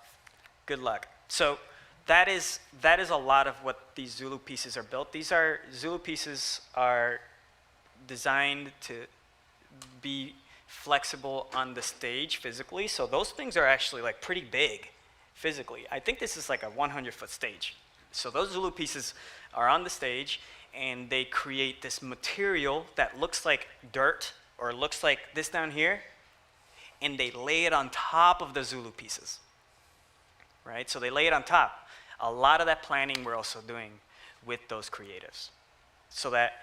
Good luck. So that is a lot of what these Zulu pieces are built. Zulu pieces are designed to be flexible on the stage physically. So those things are actually like pretty big physically. I think this is like a 100-foot stage. So those Zulu pieces are on the stage, and they create this material that looks like dirt or looks like this down here, and they lay it on top of the Zulu pieces, right? So they lay it on top. A lot of that planning we're also doing with those creatives, so that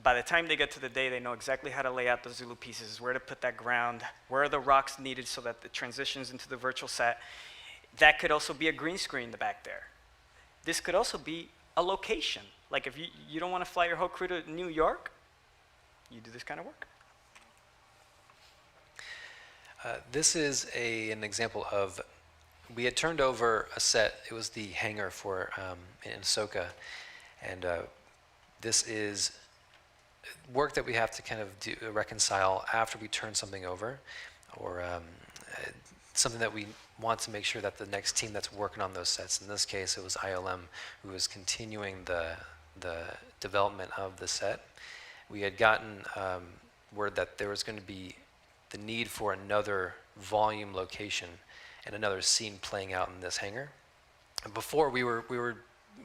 by the time they get to the day, they know exactly how to lay out the Zulu pieces, where to put that ground, where are the rocks needed so that it transitions into the virtual set. That could also be a green screen in the back there. This could also be a location. Like, if you don't want to fly your whole crew to New York, you do this kind of work. This is an example of, we had turned over a set. It was the hangar for in Ahsoka, and this is work that we have to kind of reconcile after we turn something over, or something that we want to make sure that the next team that's working on those sets, in this case it was ILM, who was continuing the development of the set. We had gotten word that there was going to be the need for another volume location and another scene playing out in this hangar. And before, we were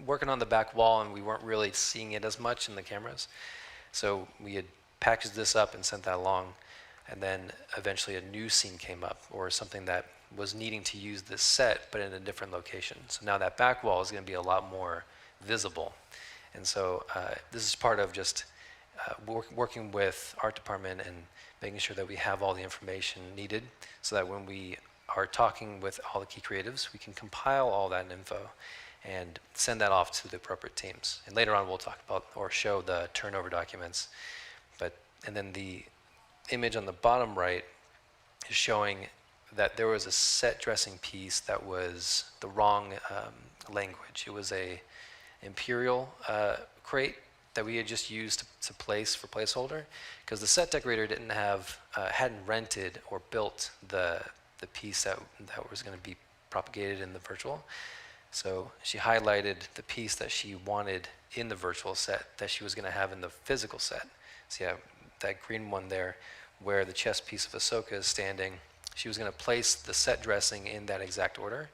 working on the back wall, and we weren't really seeing it as much in the cameras. So we had packaged this up and sent that along, and then eventually a new scene came up, or something that was needing to use this set but in a different location. So now that back wall is going to be a lot more visible. And so this is part of just working with art department and making sure that we have all the information needed, so that when we are talking with all the key creatives, we can compile all that info and send that off to the appropriate teams. And later on we'll talk about or show the turnover documents. And then the image on the bottom right is showing that there was a set dressing piece that was the wrong language. It was a Imperial crate that we had just used to place for placeholder, because the set decorator hadn't rented or built the piece that was going to be propagated in the virtual. So she highlighted the piece that she wanted in the virtual set that she was going to have in the physical set. So yeah, that green one there, where the chest piece of Ahsoka is standing, she was going to place the set dressing in that exact order.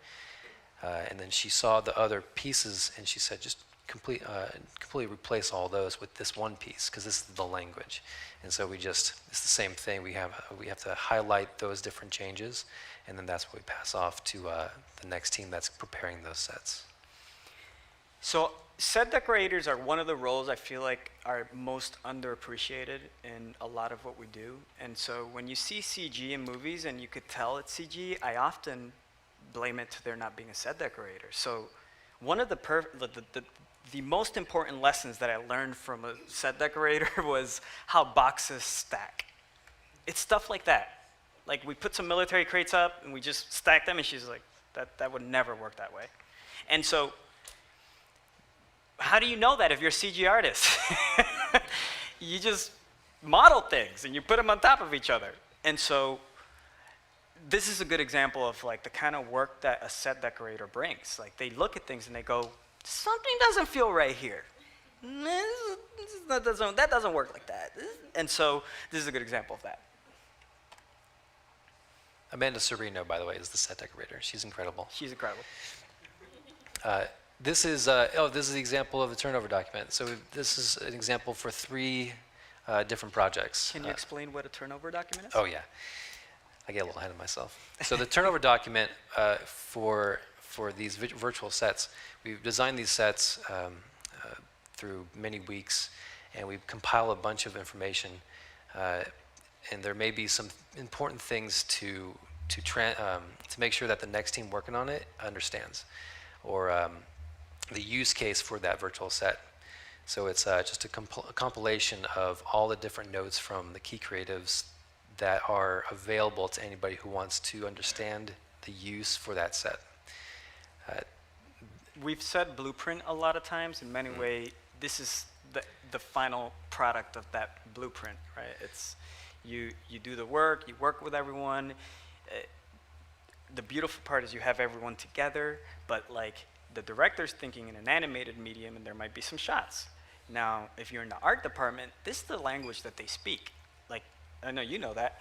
And then she saw the other pieces, and she said, just completely replace all those with this one piece, because this is the language. And so it's the same thing. We have to highlight those different changes, and then that's what we pass off to the next team that's preparing those sets. So set decorators are one of the roles I feel like are most underappreciated in a lot of what we do. And so when you see CG in movies and you could tell it's CG, I often blame it to there not being a set decorator. So one of the most important lessons that I learned from a set decorator was how boxes stack. It's stuff like that. Like, we put some military crates up and we just stack them, and she's like, that would never work that way. And so how do you know that if you're a CG artist? You just model things and you put them on top of each other. And so this is a good example of like the kind of work that a set decorator brings. Like, they look at things and they go, something doesn't feel right here. That doesn't work like that. And so this is a good example of that. Amanda Serino, by the way, is the set decorator. She's incredible. She's incredible. This is the example of the turnover document. So this is an example for 3 different projects. Can you explain what a turnover document is? Oh yeah, I get a little ahead of myself. So the turnover document for for these virtual sets. We've designed these sets through many weeks, and we compile a bunch of information, and there may be some important things to make sure that the next team working on it understands, or the use case for that virtual set. So it's just a compilation of all the different notes from the key creatives that are available to anybody who wants to understand the use for that set. We've said blueprint a lot of times. In many ways, this is the final product of that blueprint, right? It's you do the work, you work with everyone. The beautiful part is you have everyone together, but like the director's thinking in an animated medium, and there might be some shots. Now, if you're in the art department, this is the language that they speak. Like, I know you know that.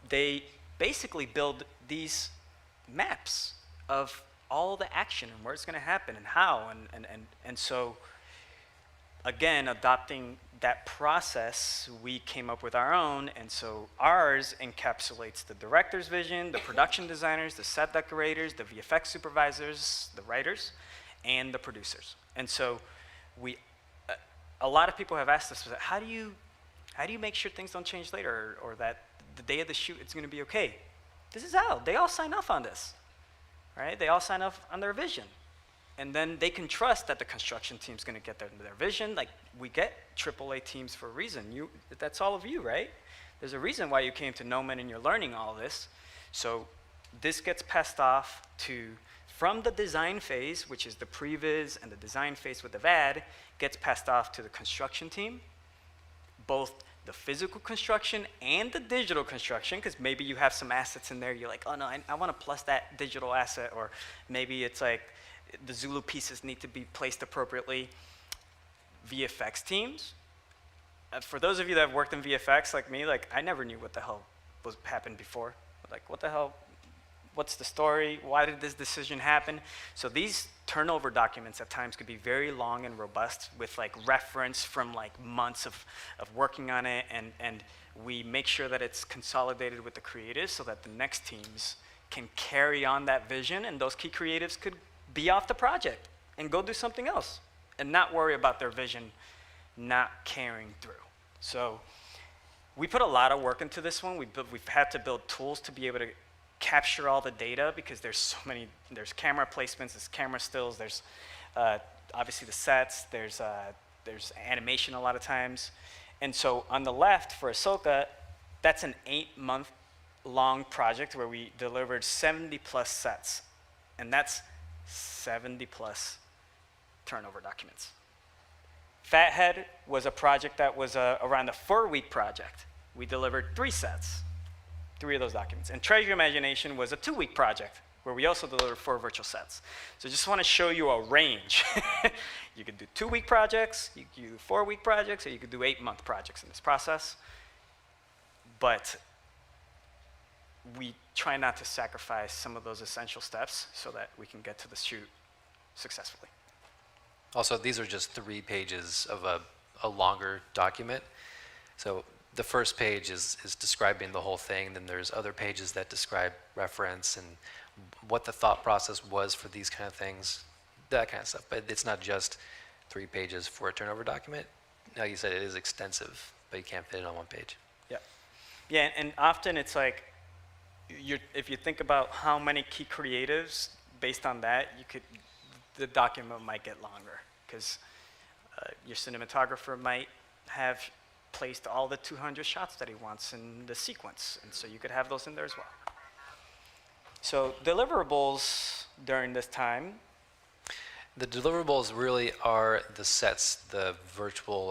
They basically build these maps of all the action and where it's going to happen and how, and so again, adopting that process, we came up with our own, and so ours encapsulates the director's vision, the production designers, the set decorators, the VFX supervisors, the writers, and the producers. And so we, a lot of people have asked us, how do you make sure things don't change later, or that the day of the shoot it's going to be okay? This is how they all sign off on this, right? They all sign off on their vision. And then they can trust that the construction team's going to get their vision. Like, we get AAA teams for a reason. That's all of you, right? There's a reason why you came to Gnomon and you're learning all this. So this gets passed off from the design phase, which is the previs, and the design phase with the VAD, gets passed off to the construction team, both the physical construction and the digital construction, because maybe you have some assets in there. You're like, oh no, I want to plus that digital asset, or maybe it's like, the Zulu pieces need to be placed appropriately. VFX teams. For those of you that have worked in VFX like me, like I never knew what the hell happened before. Like, what the hell? What's the story? Why did this decision happen? So these turnover documents at times could be very long and robust, with like reference from like months of working on it, and we make sure that it's consolidated with the creatives so that the next teams can carry on that vision, and those key creatives could be off the project and go do something else and not worry about their vision not carrying through. So we put a lot of work into this one. We've had to build tools to be able to capture all the data, because there's so many, there's camera placements, there's camera stills, there's obviously the sets, there's animation a lot of times. And so on the left for Ahsoka, that's an 8-month-long project where we delivered 70 plus sets, and that's 70 plus turnover documents. Fathead was a project that was around a 4-week project. We delivered 3 sets, 3 of those documents. And Treasure Imagination was a 2-week project where we also delivered 4 virtual sets. So just want to show you a range. You could do 2-week projects, you could do 4-week projects, or you could do 8-month projects in this process. But we try not to sacrifice some of those essential steps so that we can get to the shoot successfully. Also, these are just 3 pages of a longer document. So the first page is describing the whole thing, then there's other pages that describe reference and what the thought process was for these kind of things, that kind of stuff. But it's not just 3 pages for a turnover document. Like you said, it is extensive, but you can't fit it on 1 page. Yeah. Yeah, and often it's like, if you think about how many key creatives, based on that, the document might get longer, because your cinematographer might have placed all the 200 shots that he wants in the sequence, and so you could have those in there as well. So deliverables during this time. The deliverables really are the sets, the virtual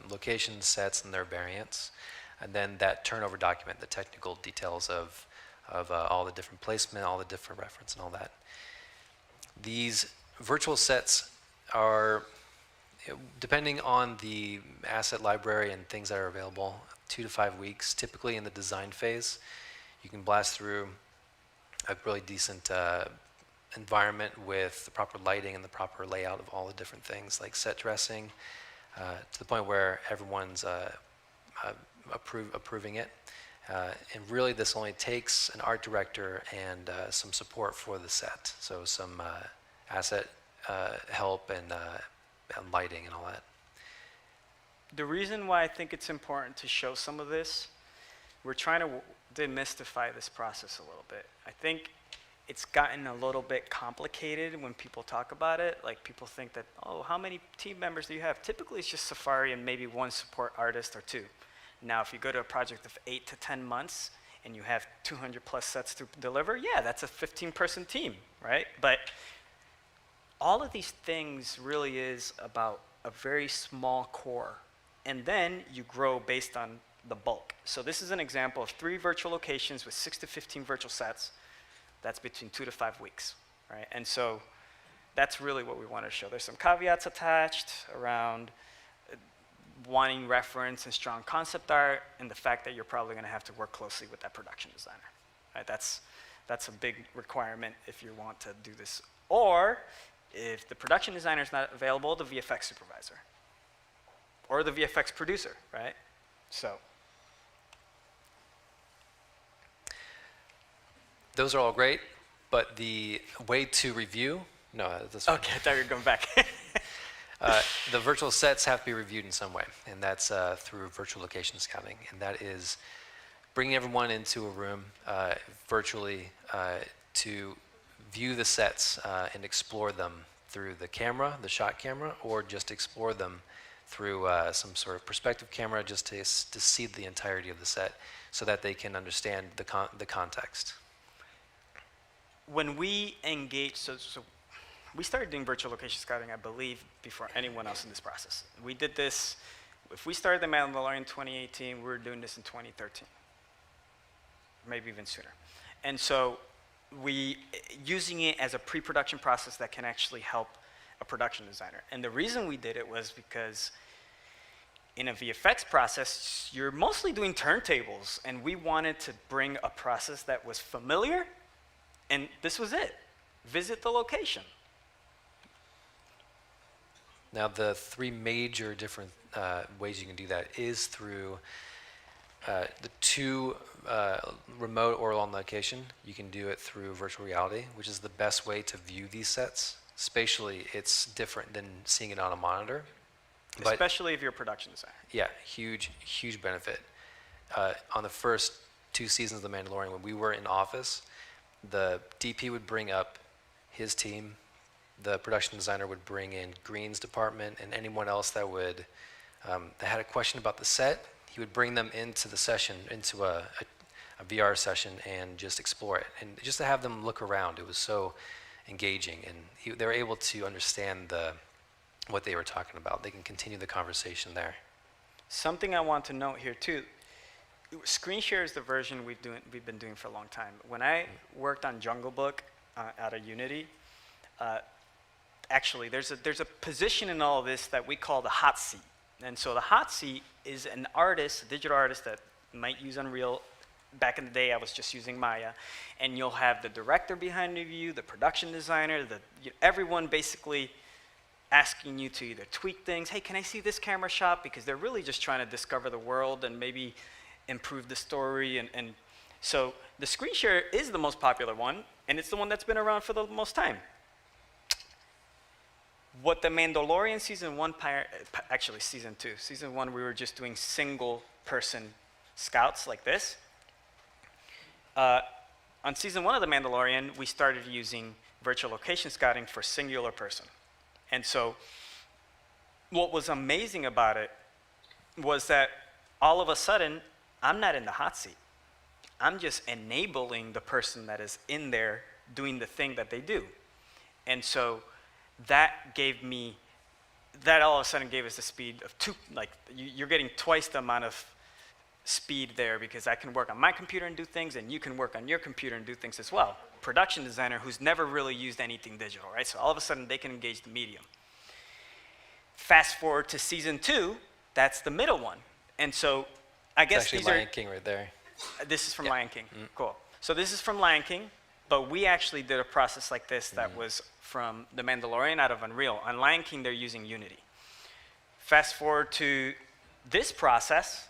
location sets and their variants, and then that turnover document, the technical details of all the different placement, all the different reference and all that. These virtual sets are, depending on the asset library and things that are available, 2 to 5 weeks, typically in the design phase. You can blast through a really decent environment with the proper lighting and the proper layout of all the different things, like set dressing, to the point where everyone's approving it. And really this only takes an art director and some support for the set. So some asset help and lighting and all that. The reason why I think it's important to show some of this, we're trying to demystify this process a little bit. I think it's gotten a little bit complicated when people talk about it. Like people think that, oh, how many team members do you have? Typically it's just Safari and maybe one support artist or two. Now if you go to a project of 8 to 10 months and you have 200 plus sets to deliver, yeah, that's a 15-person team, right? But all of these things really is about a very small core. And then you grow based on the bulk. So this is an example of 3 virtual locations with 6 to 15 virtual sets. That's between 2 to 5 weeks, right? And so that's really what we want to show. There's some caveats attached around wanting reference and strong concept art, and the fact that you're probably going to have to work closely with that production designer, right? That's a big requirement if you want to do this. Or if the production designer is not available, the VFX supervisor or the VFX producer, right? So those are all great, but the way to review, no, this one. okay, I thought you were going back. The virtual sets have to be reviewed in some way, and that's through virtual location scouting, and that is bringing everyone into a room virtually to view the sets and explore them through the camera, the shot camera, or just explore them through some sort of perspective camera just to see the entirety of the set so that they can understand the context. When we engage, so we started doing virtual location scouting, I believe, before anyone else in this process. We did this, if we started the Mandalorian in 2018, we were doing this in 2013, maybe even sooner. And so using it as a pre-production process that can actually help a production designer. And the reason we did it was because in a VFX process, you're mostly doing turntables, and we wanted to bring a process that was familiar, and this was it. Visit the location. Now, the 3 major different ways you can do that is through the 2 remote or on location. You can do it through virtual reality, which is the best way to view these sets. Spatially, it's different than seeing it on a monitor. Especially if you're a production designer. Yeah, huge benefit. On the first 2 seasons of The Mandalorian, when we were in office, the DP would bring up his team, the production designer would bring in Green's department, and anyone else that would that had a question about the set, he would bring them into the session, into a VR session, and just explore it. And just to have them look around, it was so engaging, and they were able to understand what they were talking about. They can continue the conversation there. Something I want to note here too, screen share is the version we've been doing for a long time. When I worked on Jungle Book out of Unity, actually there's a position in all of this that we call the hot seat. And so the hot seat is an artist, a digital artist that might use Unreal. Back in the day, I was just using Maya. And you'll have the director behind you, the production designer, everyone basically asking you to either tweak things. Hey, can I see this camera shot? Because they're really just trying to discover the world and maybe improve the story. And so the screen share is the most popular one, and it's the one that's been around for the most time. What the Mandalorian season 1, actually season 2, season 1 we were just doing single person scouts like this. On season 1 of The Mandalorian, we started using virtual location scouting for singular person. And so what was amazing about it was that all of a sudden, I'm not in the hot seat. I'm just enabling the person that is in there doing the thing that they do. And so that all of a sudden gave us the speed of you're getting twice the amount of speed there, because I can work on my computer and do things, and you can work on your computer and do things as well. Production designer who's never really used anything digital, right? So all of a sudden they can engage the medium. Fast forward to season 2, that's the middle one. And so I guess actually these Lion King right there. This is from Yeah. Lion King. Cool. So this is from Lion King, but we actually did a process like this that was from The Mandalorian out of Unreal. On Lion King, they're using Unity. Fast forward to this process.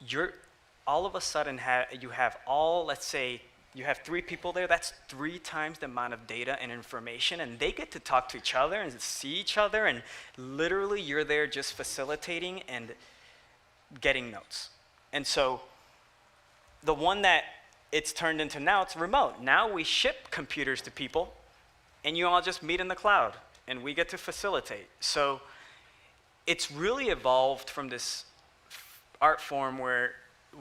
you're all of a sudden you have all, let's say, you have 3 people there, that's 3 times the amount of data and information, and they get to talk to each other and see each other, and literally you're there just facilitating and getting notes. And so the one that it's turned into now, it's remote. Now we ship computers to people, and you all just meet in the cloud, and we get to facilitate. So it's really evolved from this art form where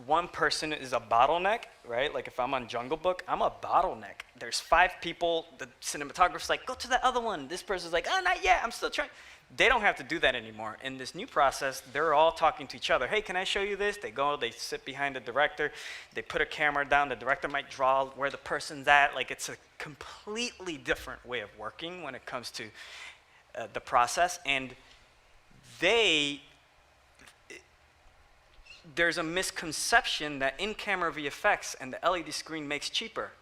one person is a bottleneck, right? Like if I'm on Jungle Book, I'm a bottleneck. There's 5 people, the cinematographer's like, go to that other one. This person's like, oh, not yet, I'm still trying. They don't have to do that anymore. In this new process, they're all talking to each other. Hey, can I show you this? They go, they sit behind the director, they put a camera down, the director might draw where the person's at. Like it's a completely different way of working when it comes to the process. And there's a misconception that in-camera VFX and the LED screen makes cheaper.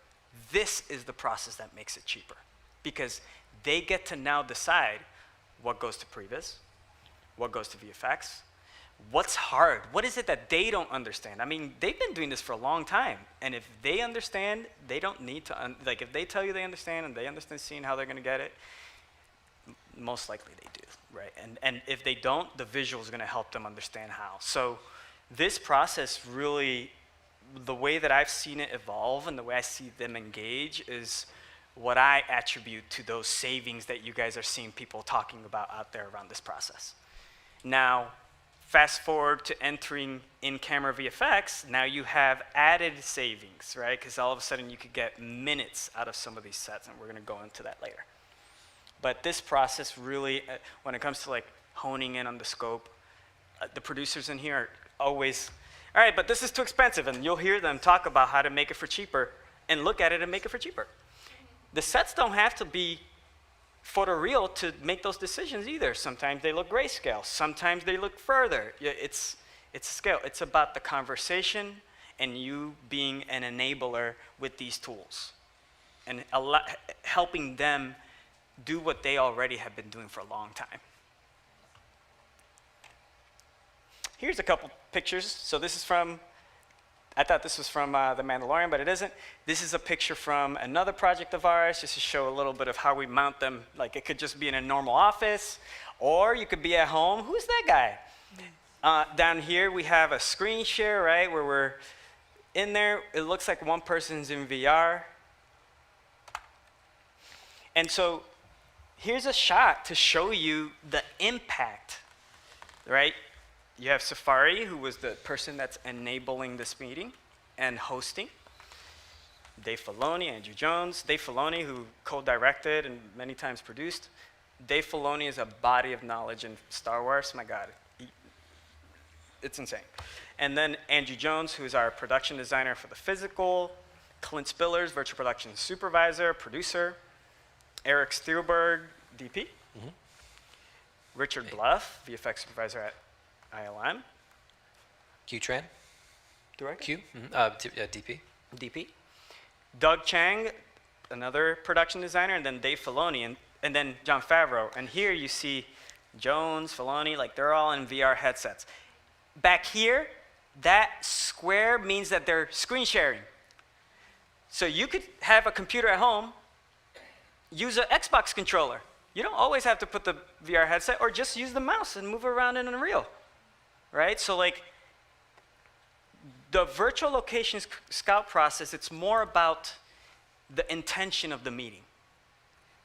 This is the process that makes it cheaper, because they get to now decide what goes to Previs, what goes to VFX, what's hard, what is it that they don't understand. I mean, they've been doing this for a long time, and if they understand, they don't need to, like if they tell you they understand and they understand seeing how they're gonna get it, most likely they do, right? And if they don't, the visual is gonna help them understand how. So this process really, the way that I've seen it evolve and the way I see them engage is what I attribute to those savings that you guys are seeing people talking about out there around this process. Now, fast forward to entering in-camera VFX, now you have added savings, right? Because all of a sudden you could get minutes out of some of these sets, and we're gonna go into that later. But this process really, when it comes to like honing in on the scope, the producers in here are always, all right, but this is too expensive, and you'll hear them talk about how to make it for cheaper, and look at it and make it for cheaper. The sets don't have to be photoreal to make those decisions either. Sometimes they look grayscale, sometimes they look further. It's scale. It's about the conversation and you being an enabler with these tools and helping them do what they already have been doing for a long time. Here's a couple pictures. So this is from, I thought this was from The Mandalorian, but it isn't. This is a picture from another project of ours, just to show a little bit of how we mount them. Like it could just be in a normal office, or you could be at home. Who's that guy? Down here we have a screen share, right, where we're in there. It looks like one person's in VR. And so here's a shot to show you the impact, right? You have Safari, who was the person that's enabling this meeting and hosting. Dave Filoni, Andrew Jones. Dave Filoni, who co-directed and many times produced. Dave Filoni is a body of knowledge in Star Wars. My God, it's insane. And then Andrew Jones, who is our production designer for the physical. Clint Spillers, virtual production supervisor, producer. Eric Steelberg, DP. Mm-hmm. Richard Bluff, VFX supervisor at ILM. Q-Tran. Director? Q? Mm-hmm. DP. DP. Doug Chang, another production designer, and then Dave Filoni, and then Jon Favreau. And here you see Jones, Filoni, like they're all in VR headsets. Back here, that square means that they're screen sharing. So you could have a computer at home, use an Xbox controller. You don't always have to put the VR headset, or just use the mouse and move around in Unreal, right? So like the virtual locations scout process, it's more about the intention of the meeting,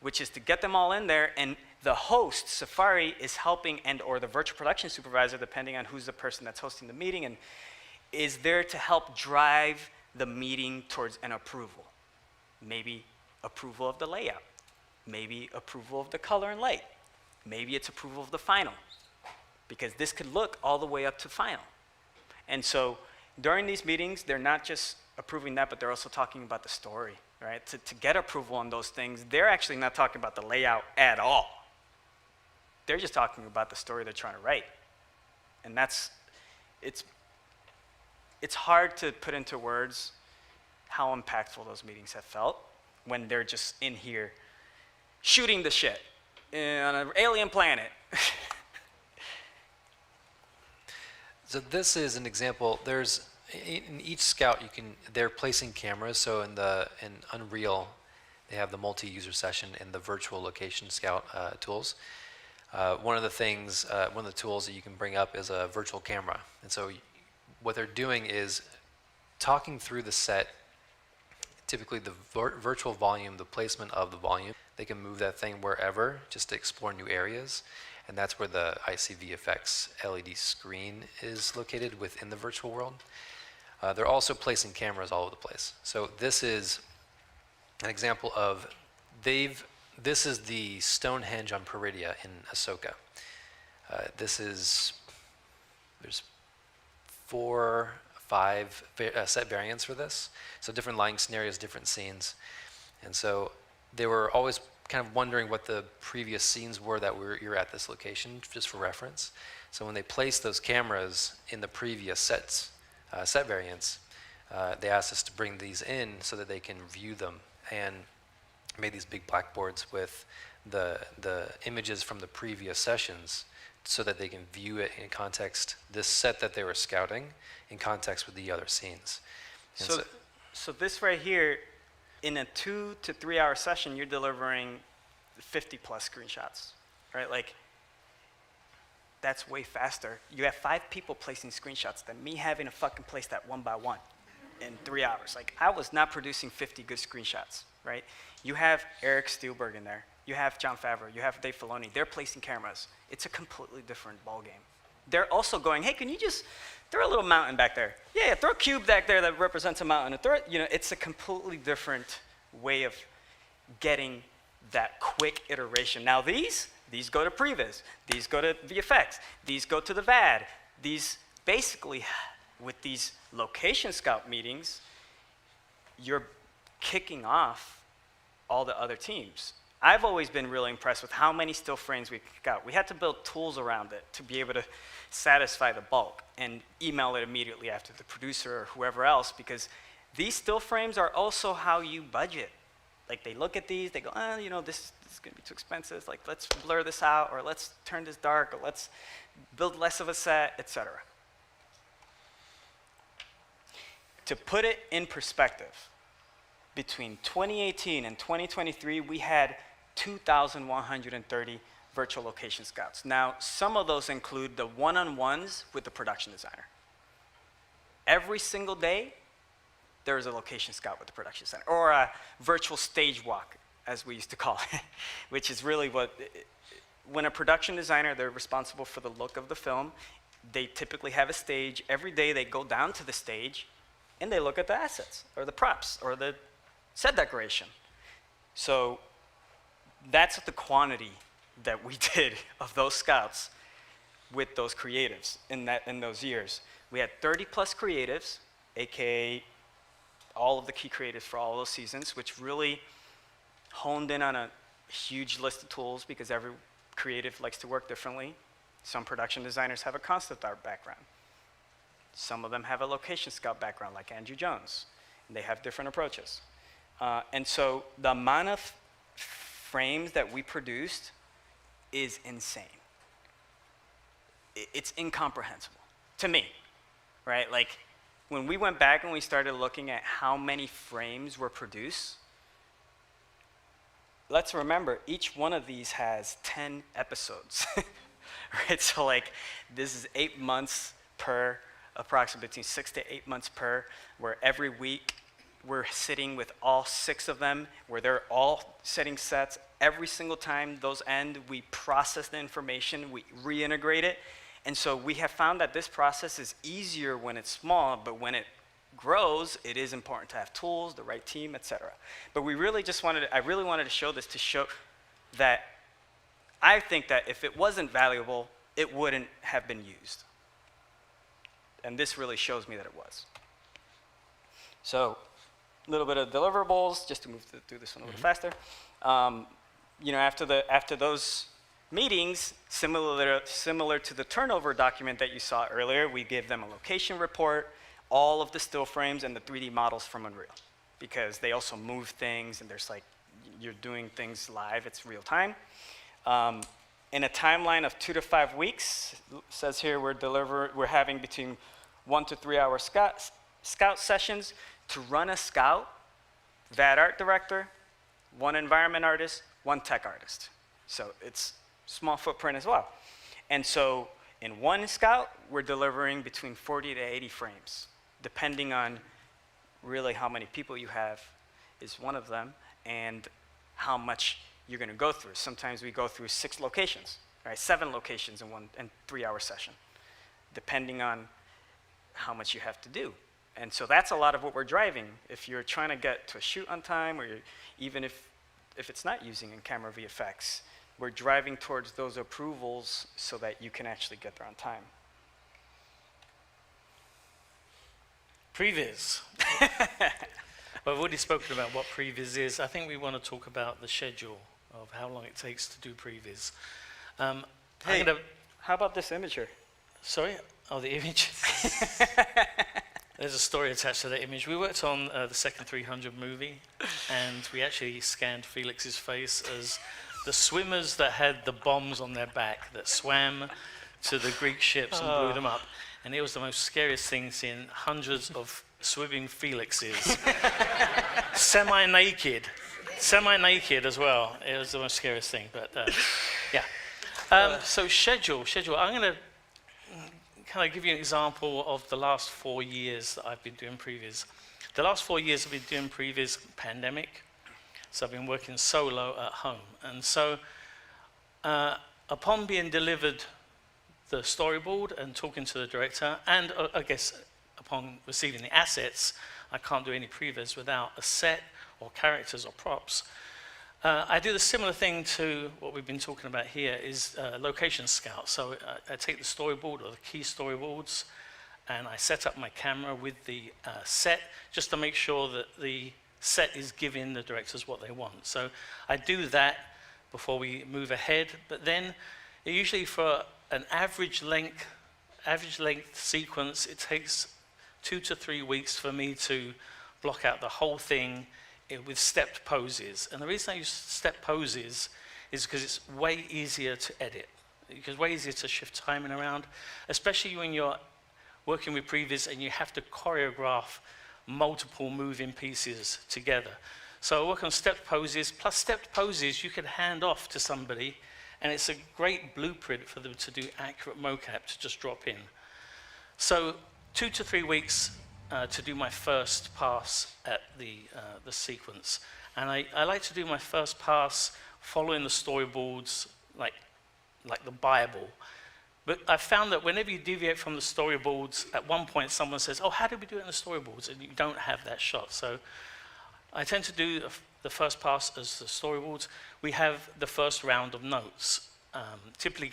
which is to get them all in there, and the host, Safari, is helping, and or the virtual production supervisor, depending on who's the person that's hosting the meeting, and is there to help drive the meeting towards an approval. Maybe approval of the layout. Maybe approval of the color and light. Maybe it's approval of the final, because this could look all the way up to final. And so during these meetings, they're not just approving that, but they're also talking about the story, right? To get approval on those things, they're actually not talking about the layout at all. They're just talking about the story they're trying to write. And it's hard to put into words how impactful those meetings have felt when they're just in here shooting the shit on an alien planet. So this is an example. There's in each scout they're placing cameras. So in Unreal, they have the multi-user session and the virtual location scout tools. One of the tools that you can bring up is a virtual camera. And so what they're doing is talking through the set, typically the virtual volume, the placement of the volume. They can move that thing wherever just to explore new areas. And that's where the ICVFX LED screen is located within the virtual world. They're also placing cameras all over the place. So this is an example of this is the Stonehenge on Peridia in Ahsoka. There's 4, 5 set variants for this. So different lighting scenarios, different scenes. And so they were always kind of wondering what the previous scenes were that you're at this location, just for reference. So when they placed those cameras in the previous set variants, they asked us to bring these in so that they can view them, and made these big blackboards with the images from the previous sessions so that they can view it in context, this set that they were scouting, in context with the other scenes. And so this right here, in a 2 to 3 hour session, you're delivering 50 plus screenshots, right? Like, that's way faster. You have 5 people placing screenshots than me having to fucking place that one by one in 3 hours. Like, I was not producing 50 good screenshots, right? You have Eric Spielberg in there. You have Jon Favreau. You have Dave Filoni. They're placing cameras. It's a completely different ballgame. They're also going, hey, can you just throw a little mountain back there? Yeah, throw a cube back there that represents a mountain. And it's a completely different way of getting that quick iteration. Now these go to Previs. These go to VFX. These go to the VAD. These basically, with these location scout meetings, you're kicking off all the other teams. I've always been really impressed with how many still frames we kick out. We had to build tools around it to be able to satisfy the bulk and email it immediately after the producer or whoever else, because these still frames are also how you budget. Like, they look at these, they go, this is gonna be too expensive. Like, let's blur this out, or let's turn this dark, or let's build less of a set, etc. To put it in perspective, between 2018 and 2023, we had 2,130 virtual location scouts. Now, some of those include the one-on-ones with the production designer. Every single day, there is a location scout with the production designer, or a virtual stage walk, as we used to call it, which is really when a production designer, they're responsible for the look of the film. They typically have a stage. Every day they go down to the stage and they look at the assets, or the props, or the set decoration. So that's the quantity that we did of those scouts with those creatives in those years. We had 30 plus creatives, aka all of the key creatives for all those seasons, which really honed in on a huge list of tools, because every creative likes to work differently. Some production designers have a concept art background. Some of them have a location scout background, like Andrew Jones, and they have different approaches. And so the amount of frames that we produced is insane. It's incomprehensible to me, right? Like, when we went back and we started looking at how many frames were produced, let's remember, each one of these has 10 episodes, right? So, like, this is 8 months per, approximately between 6 to 8 months per, where every week we're sitting with all 6 of them, where they're all setting sets. Every single time those end, we process the information, we reintegrate it. And so we have found that this process is easier when it's small, but when it grows, it is important to have tools, the right team, etc. But I really wanted to show this to show that I think that if it wasn't valuable, it wouldn't have been used. And this really shows me that it was. So, a little bit of deliverables, just to move through this one a little faster. After those meetings, similar to the turnover document that you saw earlier, we gave them a location report, all of the still frames, and the 3D models from Unreal, because they also move things, and there's like, you're doing things live, it's real time. in a timeline of 2 to 5 weeks. It says here we're having between 1 to 3 hour scout sessions to run a scout, that art director, 1 environment artist, 1 tech artist. So it's small footprint as well. And so in 1 scout, we're delivering between 40 to 80 frames, depending on really how many people you have is one of them, and how much you're going to go through. Sometimes we go through 6 locations, right? 7 locations in 1 and 3 hour session, depending on how much you have to do. And so that's a lot of what we're driving. If you're trying to get to a shoot on time, or even if it's not using in-camera VFX, we're driving towards those approvals so that you can actually get there on time. Previs. Well, I've already spoken about what Previs is. I think we want to talk about the schedule of how long it takes to do Previs. Hey, how about this image here? Sorry? Oh, the image. There's a story attached to that image. We worked on the second 300 movie, and we actually scanned Felix's face as the swimmers that had the bombs on their back that swam to the Greek ships and blew them up. And it was the most scariest thing, seeing hundreds of swimming Felixes, semi-naked as well. It was the most scariest thing, but yeah. So schedule. I'm going to kind of give you an example of the last 4 years that I've been doing Previs. The last 4 years I've been doing Previs pandemic, so I've been working solo at home. And so upon being delivered the storyboard and talking to the director, and I guess upon receiving the assets, I can't do any Previs without a set or characters or props. I do the similar thing to what we've been talking about here, is location scout. So I take the storyboard or the key storyboards, and I set up my camera with the set just to make sure that the set is giving the directors what they want. So I do that before we move ahead, but then usually for an average length sequence, it takes 2 to 3 weeks for me to block out the whole thing with stepped poses. And the reason I use stepped poses is because it's way easier to edit. It's way easier to shift timing around, especially when you're working with Previs and you have to choreograph multiple moving pieces together. So I work on stepped poses, plus stepped poses you can hand off to somebody, and it's a great blueprint for them to do accurate mocap to just drop in. So 2 to 3 weeks to do my first pass at the sequence. And I like to do my first pass following the storyboards like the Bible. But I found that whenever you deviate from the storyboards, at one point someone says, oh, how did we do it in the storyboards? And you don't have that shot. So I tend to do the first pass as the storyboards. We have the first round of notes. Typically,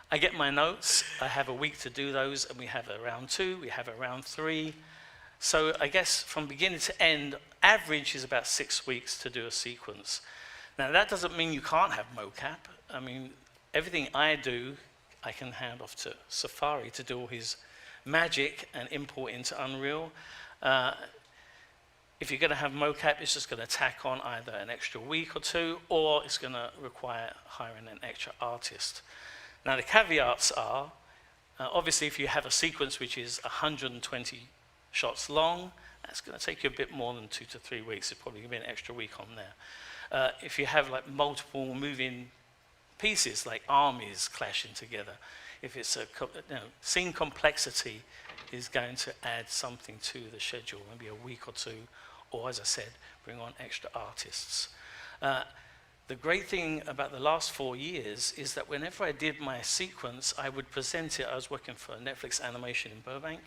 I get my notes. I have a week to do those, and we have a round 2, we have a round 3. So I guess from beginning to end, average is about 6 weeks to do a sequence. Now that doesn't mean you can't have mocap. I mean, everything I do, I can hand off to Safari to do all his magic and import into Unreal. If you're going to have mocap, it's just going to tack on either an extra week or 2, or it's going to require hiring an extra artist. Now the caveats are, obviously if you have a sequence which is 120 shots long, that's going to take you a bit more than 2 to 3 weeks. It's probably going to be an extra week on there. If you have like multiple moving pieces, like armies clashing together, if it's scene complexity is going to add something to the schedule, maybe a week or 2, or as I said, bring on extra artists. The great thing about the last 4 years is that whenever I did my sequence, I would present it. I was working for Netflix Animation in Burbank,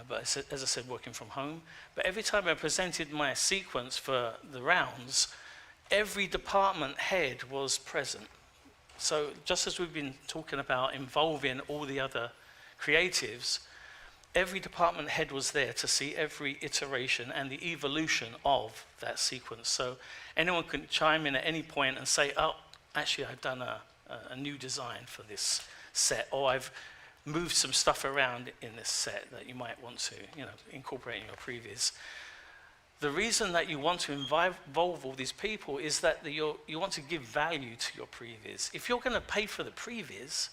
but as I said, working from home. But every time I presented my sequence for the rounds, every department head was present. So just as we've been talking about involving all the other creatives, every department head was there to see every iteration and the evolution of that sequence. So anyone can chime in at any point and say, oh, actually I've done a new design for this set, or I've moved some stuff around in this set that you might want to incorporate in your Previs. the reason that you want to involve all these people is that you want to give value to your previs. If you're going to pay for the previs,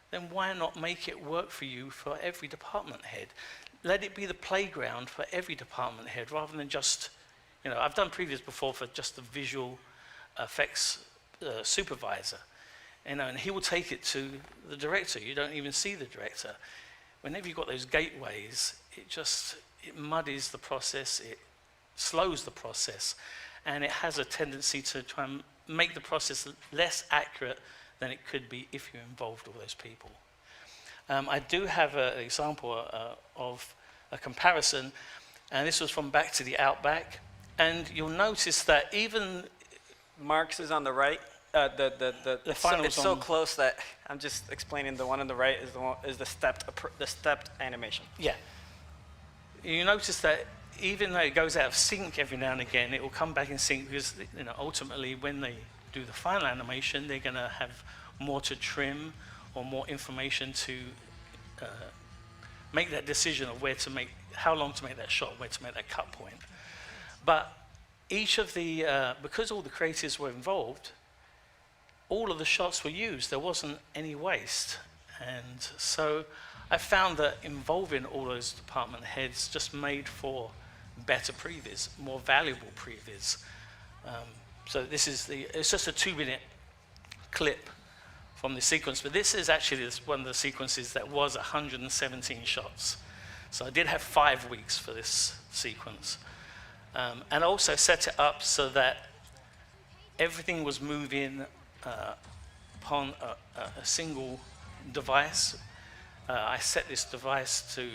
then why not make it work for you for every department head? Let it be the playground for every department head rather than just, I've done previs before for just the visual effects supervisor, and he will take it to the director. You don't even see the director. Whenever you've got those gateways, it muddies the process, it slows the process, and it has a tendency to try and make the process less accurate than it could be if you involved all those people. I do have an example of a comparison, and this was from Back to the Outback, and you'll notice that even Mark's is on the right. The final it's so close that I'm just explaining. The one on the right is the stepped animation. Yeah. You notice that even though it goes out of sync every now and again, it will come back in sync because ultimately when they do the final animation, they're going to have more to trim or more information to make that decision of how long to make that shot, where to make that cut point. But each of because all the creatives were involved, all of the shots were used. There wasn't any waste. And so I found that involving all those department heads just made for better previs, more valuable previs. So it's just a 2-minute clip from the sequence, but this is actually one of the sequences that was 117 shots. So I did have 5 weeks for this sequence. And also set it up so that everything was moving upon a single device. I set this device to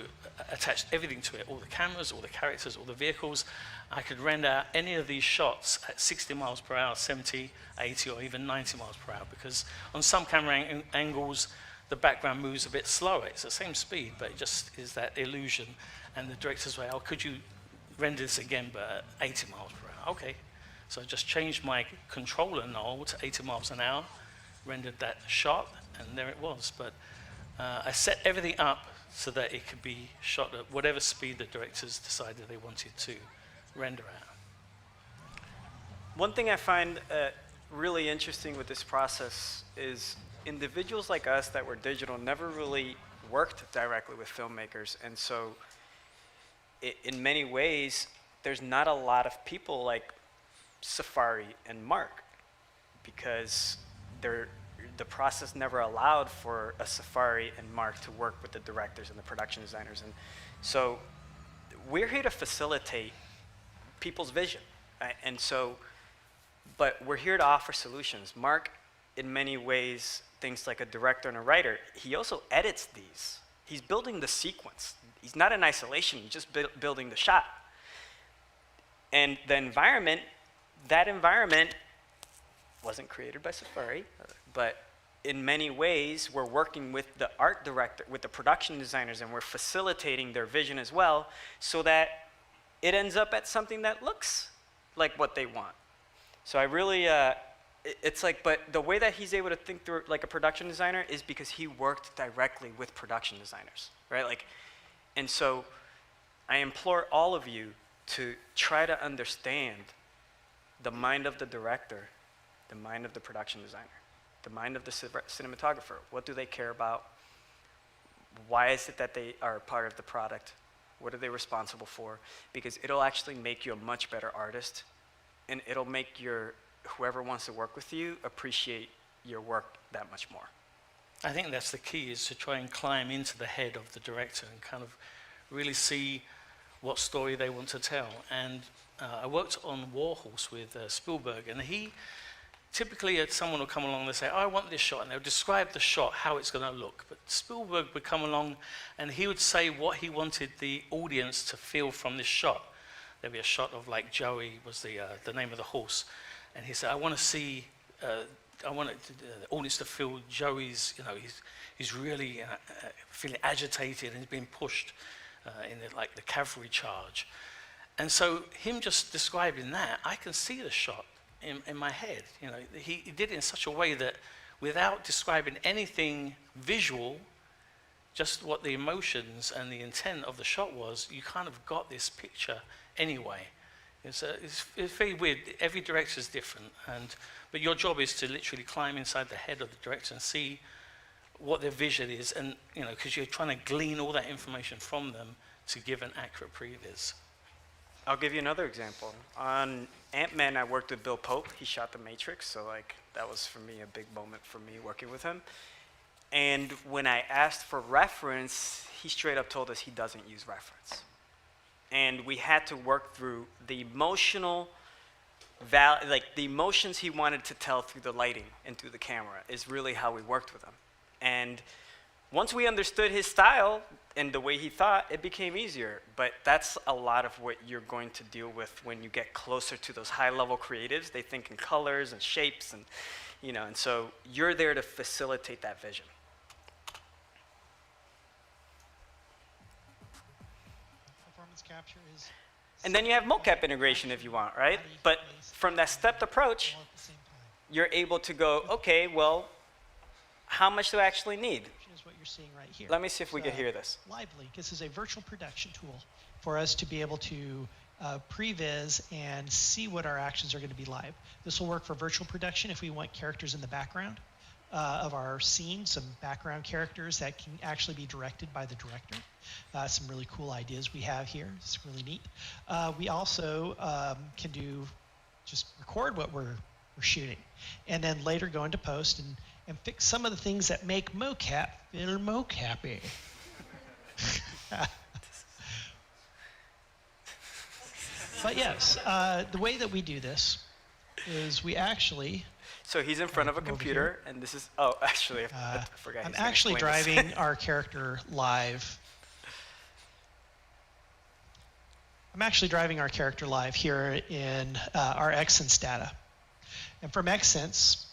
attach everything to it, all the cameras, all the characters, all the vehicles. I could render out any of these shots at 60 miles per hour, 70, 80, or even 90 miles per hour, because on some camera angles, the background moves a bit slower. It's the same speed, but it just is that illusion. And the director's way, could you render this again, but at 80 miles per hour? Okay. So I just changed my controller knoll to 80 miles an hour, rendered that shot, and there it was. But I set everything up so that it could be shot at whatever speed the directors decided they wanted to render at. One thing I find really interesting with this process is individuals like us that were digital never really worked directly with filmmakers, and so in many ways there's not a lot of people like Safari and Mark, because the process never allowed for a Safari and Mark to work with the directors and the production designers. And so we're here to facilitate people's vision. But we're here to offer solutions. Mark, in many ways, thinks like a director and a writer. He also edits these. He's building the sequence. He's not in isolation, he's just building the shot. And the environment, that environment wasn't created by Safari, but in many ways, we're working with the art director, with the production designers, and we're facilitating their vision as well, so that it ends up at something that looks like what they want. So I really, it's like, but the way that he's able to think through like a production designer is because he worked directly with production designers, right? And so I implore all of you to try to understand the mind of the director, the mind of the production designer, the mind of the cinematographer. What do they care about? Why is it that they are part of the product? What are they responsible for? Because it'll actually make you a much better artist, and it'll make whoever wants to work with you appreciate your work that much more. I think that's the key, is to try and climb into the head of the director and kind of really see what story they want to tell. And I worked on Warhorse with Spielberg, and he typically someone will come along and they say, I want this shot, and they'll describe the shot, how it's going to look. But Spielberg would come along and he would say what he wanted the audience to feel from this shot. There'd be a shot of like Joey was the name of the horse, and he said, I want the audience to feel Joey's, he's really feeling agitated and he's being pushed in the cavalry charge. And so him just describing that, I can see the shot in my head. He did it in such a way that without describing anything visual, just what the emotions and the intent of the shot was, you kind of got this picture anyway. It's very weird. Every director is different, but your job is to literally climb inside the head of the director and see what their vision is, and because you're trying to glean all that information from them to give an accurate previs. I'll give you another example. On Ant-Man, I worked with Bill Pope. He shot The Matrix, so that was for me a big moment for me working with him. And when I asked for reference, he straight up told us he doesn't use reference. And we had to work through the emotional, the emotions he wanted to tell through the lighting and through the camera is really how we worked with him. And once we understood his style and the way he thought, it became easier. But that's a lot of what you're going to deal with when you get closer to those high-level creatives. They think in colors and shapes, and and so you're there to facilitate that vision. Performance capture is. And then you have mocap integration if you want, right? But from that stepped approach, you're able to go, okay, well, how much do I actually need? Is what you're seeing right here. Let me see if we can hear this. Lively. This is a virtual production tool for us to be able to previs and see what our actions are going to be live. This will work for virtual production if we want characters in the background of our scene, some background characters that can actually be directed by the director. Some really cool ideas we have here. It's really neat. We also can just record what we're shooting, and then later go into post and fix some of the things that make mocap feel mocap-y. But yes, the way that we do this is we actually... So he's in front of a computer, and this is... Oh, actually, I forgot. I'm actually driving our character live. I'm actually driving our character live here in our Xsense data. And from Xsense,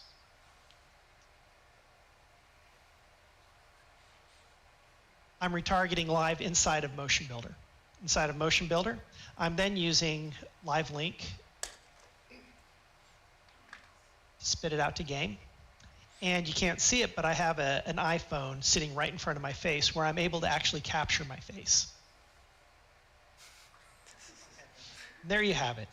I'm retargeting live inside of Motion Builder. Inside of Motion Builder, I'm then using Live Link to spit it out to game. And you can't see it, but I have an iPhone sitting right in front of my face where I'm able to actually capture my face. There you have it.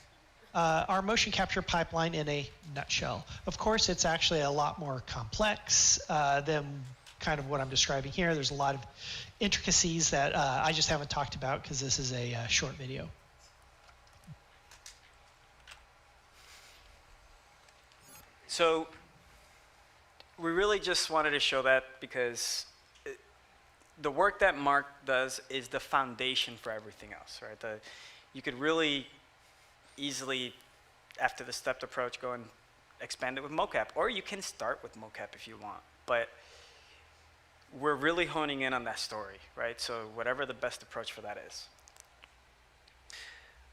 Our motion capture pipeline in a nutshell. Of course, it's actually a lot more complex than kind of what I'm describing here. There's a lot of intricacies that I just haven't talked about because this is a short video. So we really just wanted to show that because the work that Mark does is the foundation for everything else, right? You could really easily, after the stepped approach, go and expand it with mocap, or you can start with mocap if you want. But we're really honing in on that story, right? So whatever the best approach for that is.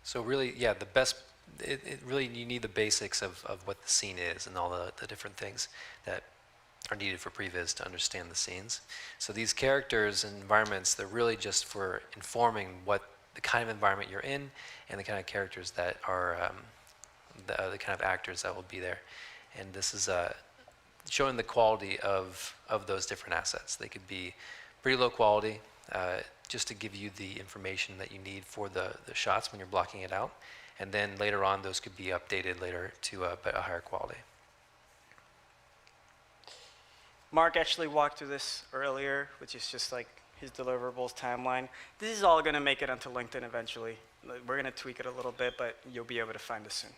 So really, yeah, it really, you need the basics of what the scene is and all the different things that are needed for previs to understand the scenes. So these characters and environments, they're really just for informing what the kind of environment you're in and the kind of characters that are the kind of actors that will be there. And this is showing the quality of those different assets. They could be pretty low quality, just to give you the information that you need for the shots when you're blocking it out. And then later on, those could be updated later to a higher quality. Mark actually walked through this earlier, which is just like his deliverables timeline. This is all going to make it onto LinkedIn eventually. We're going to tweak it a little bit, but you'll be able to find it soon.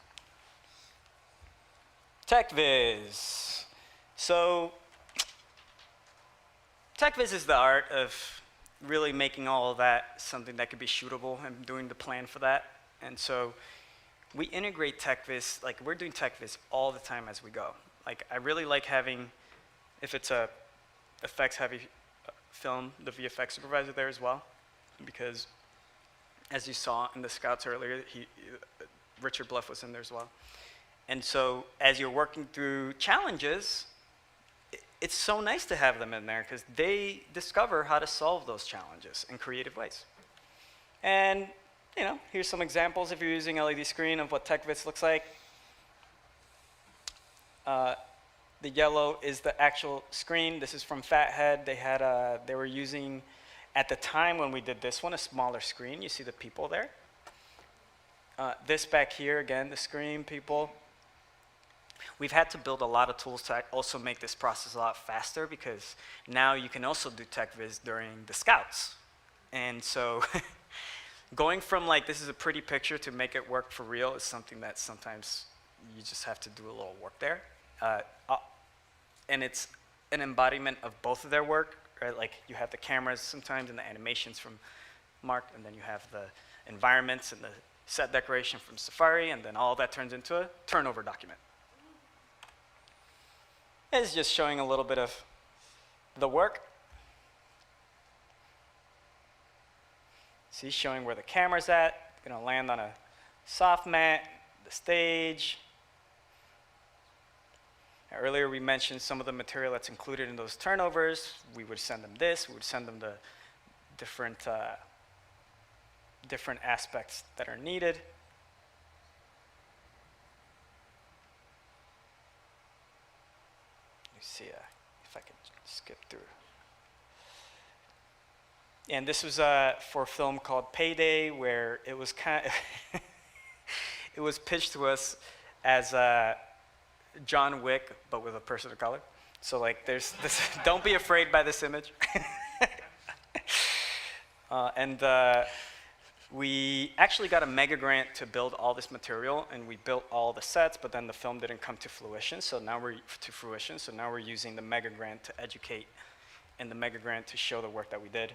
Techvis. So Techvis is the art of really making all of that something that could be shootable and doing the plan for that. And so we integrate Techvis, like we're doing Techvis all the time as we go. Like I really like having, if it's a effects heavy film, the VFX supervisor there as well, because as you saw in the scouts earlier, Richard Bluff was in there as well. And so as you're working through challenges, it's so nice to have them in there because they discover how to solve those challenges in creative ways. And here's some examples if you're using LED screen of what Techvis looks like. The yellow is the actual screen. This is from Fathead. They were using, at the time when we did this one, a smaller screen. You see the people there. This back here, again, the screen people. We've had to build a lot of tools to also make this process a lot faster, because now you can also do Techvis during the scouts. And so going from like, this is a pretty picture to make it work for real is something that sometimes you just have to do a little work there. And it's an embodiment of both of their work, right? Like you have the cameras sometimes and the animations from Mark, and then you have the environments and the set decoration from Safari, and then all that turns into a turnover document. It's just showing a little bit of the work. See, showing where the camera's at. Gonna land on a soft mat, the stage. Earlier we mentioned some of the material that's included in those turnovers. We would send them this, we would send them the different aspects that are needed. Let me see if I can skip through. And this was for a film called Payday, where it was kind of it was pitched to us as John Wick, but with a person of color. So like, there's this. Don't be afraid by this image. We actually got a mega grant to build all this material, and we built all the sets, but then the film didn't come to fruition. So now we're using the mega grant to educate, and the mega grant to show the work that we did.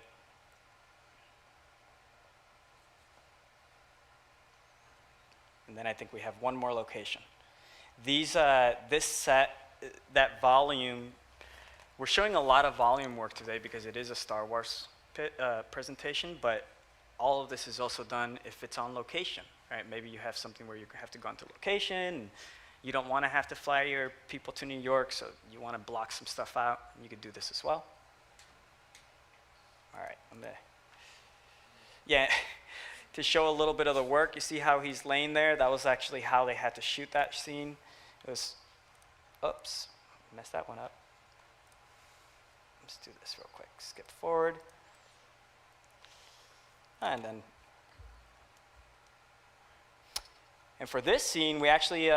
And then I think we have one more location. This set, that volume, we're showing a lot of volume work today because it is a Star Wars presentation, but all of this is also done if it's on location, right? Maybe you have something where you have to go into location, and you don't want to have to fly your people to New York, so you want to block some stuff out, and you could do this as well. All right, I'm there. Yeah, to show a little bit of the work, you see how he's laying there? That was actually how they had to shoot that scene. It was, oops, messed that one up. Let's do this real quick. Skip forward. And for this scene, we actually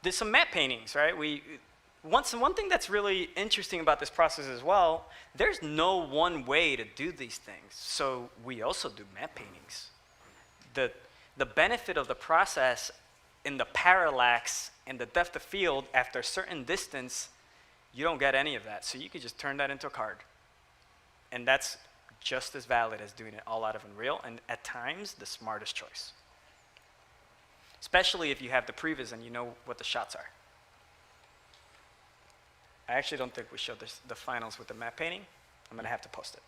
did some matte paintings, right? One thing that's really interesting about this process as well, there's no one way to do these things. So we also do matte paintings. The benefit of the process in the parallax and the depth of field, after a certain distance, you don't get any of that. So you could just turn that into a card. And that's just as valid as doing it all out of Unreal, and at times, the smartest choice. Especially if you have the previs and you know what the shots are. I actually don't think we showed the finals with the matte painting. I'm gonna have to post it.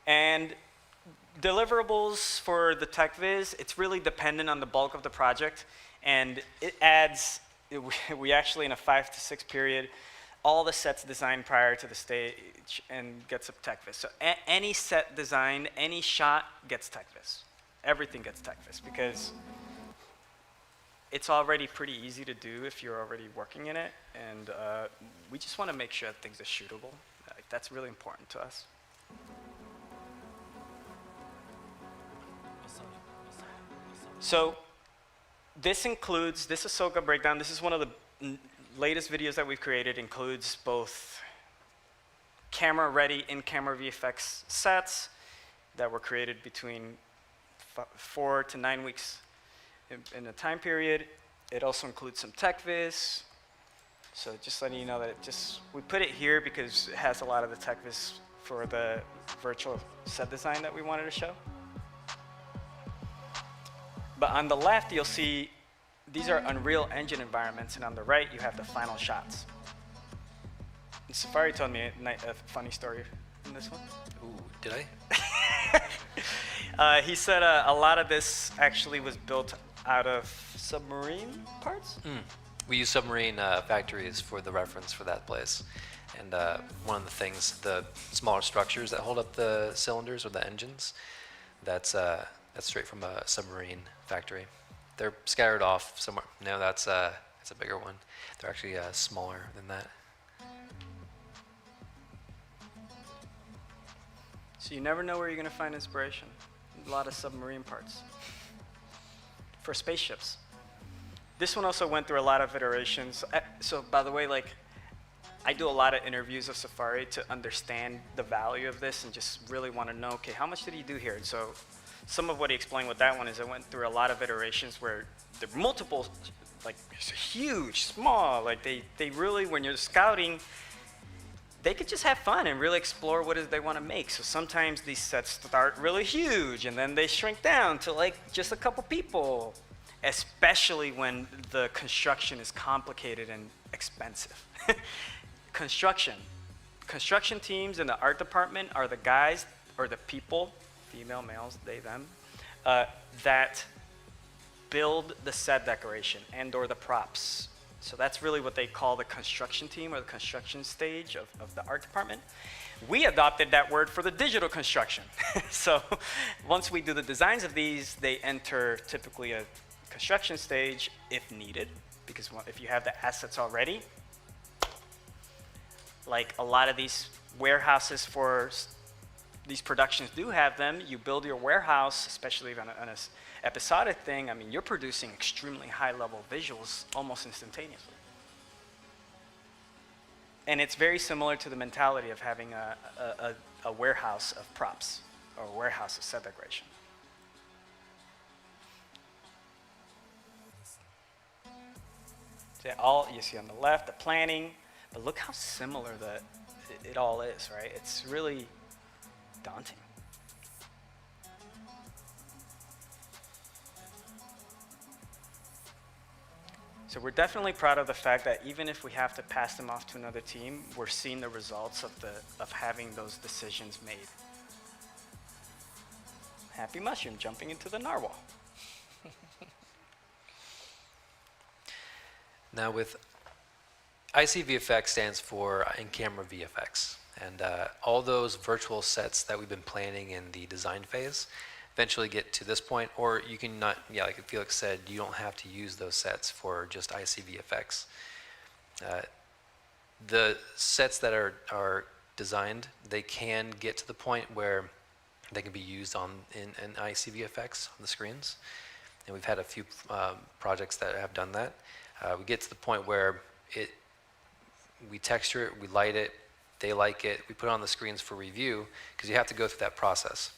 And deliverables for the Techvis, it's really dependent on the bulk of the project, and it adds, we actually in a 5 to 6 period, all the sets designed prior to the stage and gets a Techvis. So any set designed, any shot gets Techvis. Everything gets Techvis because it's already pretty easy to do if you're already working in it, and we just want to make sure that things are shootable. Like, that's really important to us. So this includes, this Ahsoka breakdown, this is one of the latest videos that we've created, includes both camera-ready in-camera VFX sets that were created between 4 to 9 weeks in a time period. It also includes some Techvis. So just letting you know that we put it here because it has a lot of the Techvis for the virtual set design that we wanted to show. But on the left, you'll see these are Unreal Engine environments, and on the right, you have the final shots. And Safari told me a funny story in this one. Ooh, did I? He said a lot of this actually was built out of submarine parts. We use submarine factories for the reference for that place. And one of the things, the smaller structures that hold up the cylinders or the engines, that's straight from a submarine factory. They're scattered off somewhere. No, that's a bigger one. They're actually smaller than that. So you never know where you're going to find inspiration. A lot of submarine parts. for spaceships. This one also went through a lot of iterations. So by the way, like, I do a lot of interviews of Safari to understand the value of this and just really want to know, okay, how much did he do here? And so some of what he explained with that one is it went through a lot of iterations where there are multiple, like huge, small, like they really, when you're scouting, they could just have fun and really explore what it is they want to make. So sometimes these sets start really huge and then they shrink down to like just a couple people, especially when the construction is complicated and expensive. Construction teams in the art department are the guys or the people, female, males, they, them, that build the set decoration and or the props. So that's really what they call the construction team or the construction stage of the art department. We adopted that word for the digital construction. So once we do the designs of these, they enter typically a construction stage if needed, because if you have the assets already, like a lot of these warehouses for these productions do have them, you build your warehouse, especially on an episodic thing, I mean, you're producing extremely high-level visuals almost instantaneously. And it's very similar to the mentality of having a warehouse of props or a warehouse of set decoration. So all you see on the left, the planning, but look how similar it all is, right? It's really daunting. So we're definitely proud of the fact that even if we have to pass them off to another team, we're seeing the results of having those decisions made. Happy Mushroom jumping into the narwhal. Now with ICVFX stands for in-camera VFX, and all those virtual sets that we've been planning in the design phase eventually get to this point, or you can not, yeah, like Felix said, you don't have to use those sets for just ICVFX. The sets that are designed, they can get to the point where they can be used in ICVFX on the screens, and we've had a few projects that have done that. We get to the point where we texture it, we light it, they like it, we put it on the screens for review, because you have to go through that process.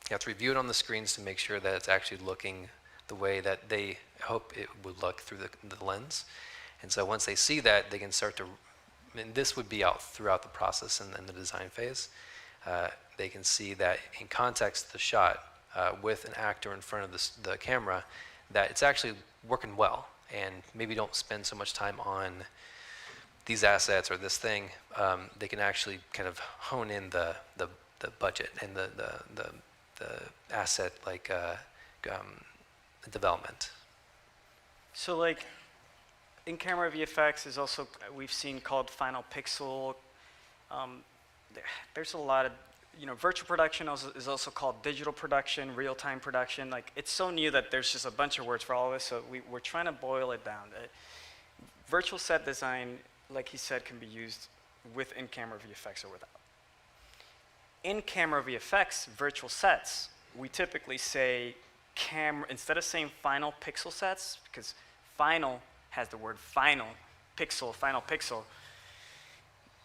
You have to review it on the screens to make sure that it's actually looking the way that they hope it would look through the lens. And so once they see that, they can start to, and this would be out throughout the process in the design phase, they can see that in context of the shot with an actor in front of the camera, that it's actually working well, and maybe don't spend so much time on these assets or this thing. They can actually kind of hone in the budget and the asset like development. So like in-camera VFX is also, we've seen called Final Pixel. There's a lot of, virtual production is also called digital production, real-time production. Like it's so new that there's just a bunch of words for all of this, so we're trying to boil it down. Virtual set design, like he said, can be used with in-camera VFX or without. In-camera VFX, virtual sets, we typically say instead of saying final pixel sets, because final has the word final pixel,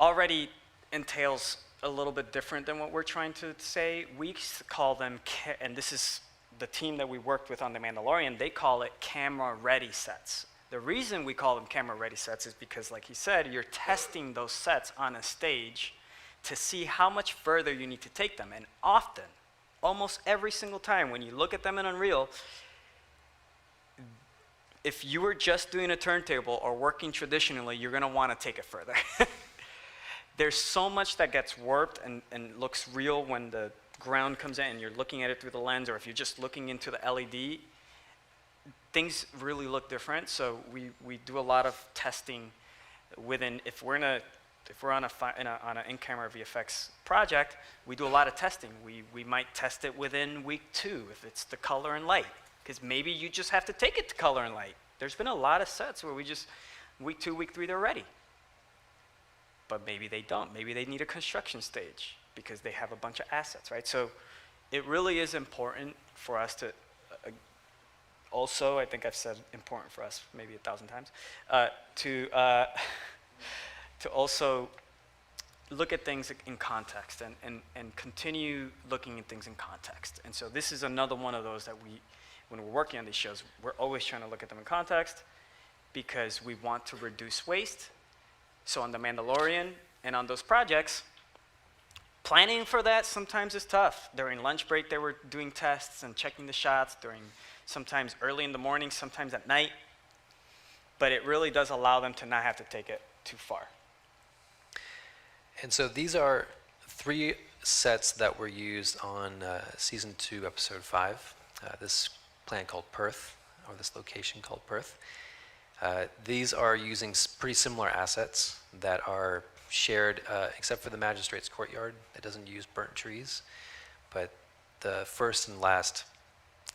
already entails a little bit different than what we're trying to say. We call them, and this is the team that we worked with on The Mandalorian, they call it camera-ready sets. The reason we call them camera-ready sets is because, like he said, you're testing those sets on a stage to see how much further you need to take them. And often, almost every single time when you look at them in Unreal, if you were just doing a turntable or working traditionally, you're gonna wanna take it further. There's so much that gets warped and looks real when the ground comes in and you're looking at it through the lens, or if you're just looking into the LED, things really look different. So we do a lot of testing within, if we're on an in-camera VFX project, we do a lot of testing. We might test it within week 2 if it's the color and light, because maybe you just have to take it to color and light. There's been a lot of sets where we just, week 2, week 3, they're ready. But maybe they don't. Maybe they need a construction stage because they have a bunch of assets, right? So it really is important for us to also, I think I've said important for us maybe 1,000 times, to also look at things in context and continue looking at things in context. And so this is another one of those that when we're working on these shows, we're always trying to look at them in context because we want to reduce waste. So on The Mandalorian and on those projects, planning for that sometimes is tough. During lunch break, they were doing tests and checking the shots sometimes early in the morning, sometimes at night. But it really does allow them to not have to take it too far. And so these are 3 sets that were used on season 2, episode 5. This planet called Perth, or this location called Perth. These are using pretty similar assets that are shared, except for the Magistrate's Courtyard. It doesn't use burnt trees. But the first and last,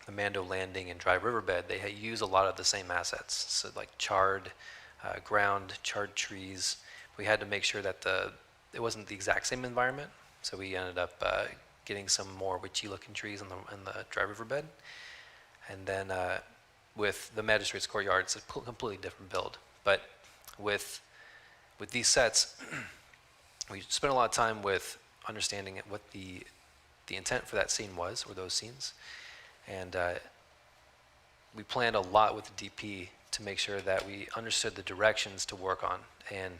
the Mando Landing and Dry Riverbed, they use a lot of the same assets. So like charred ground, charred trees. We had to make sure that it wasn't the exact same environment. So we ended up getting some more witchy-looking trees in the Dry Riverbed. And then with the Magistrate's Courtyard, it's a completely different build. But with these sets, we spent a lot of time with understanding what the intent for that scene was, or those scenes. And we planned a lot with the DP to make sure that we understood the directions to work on. And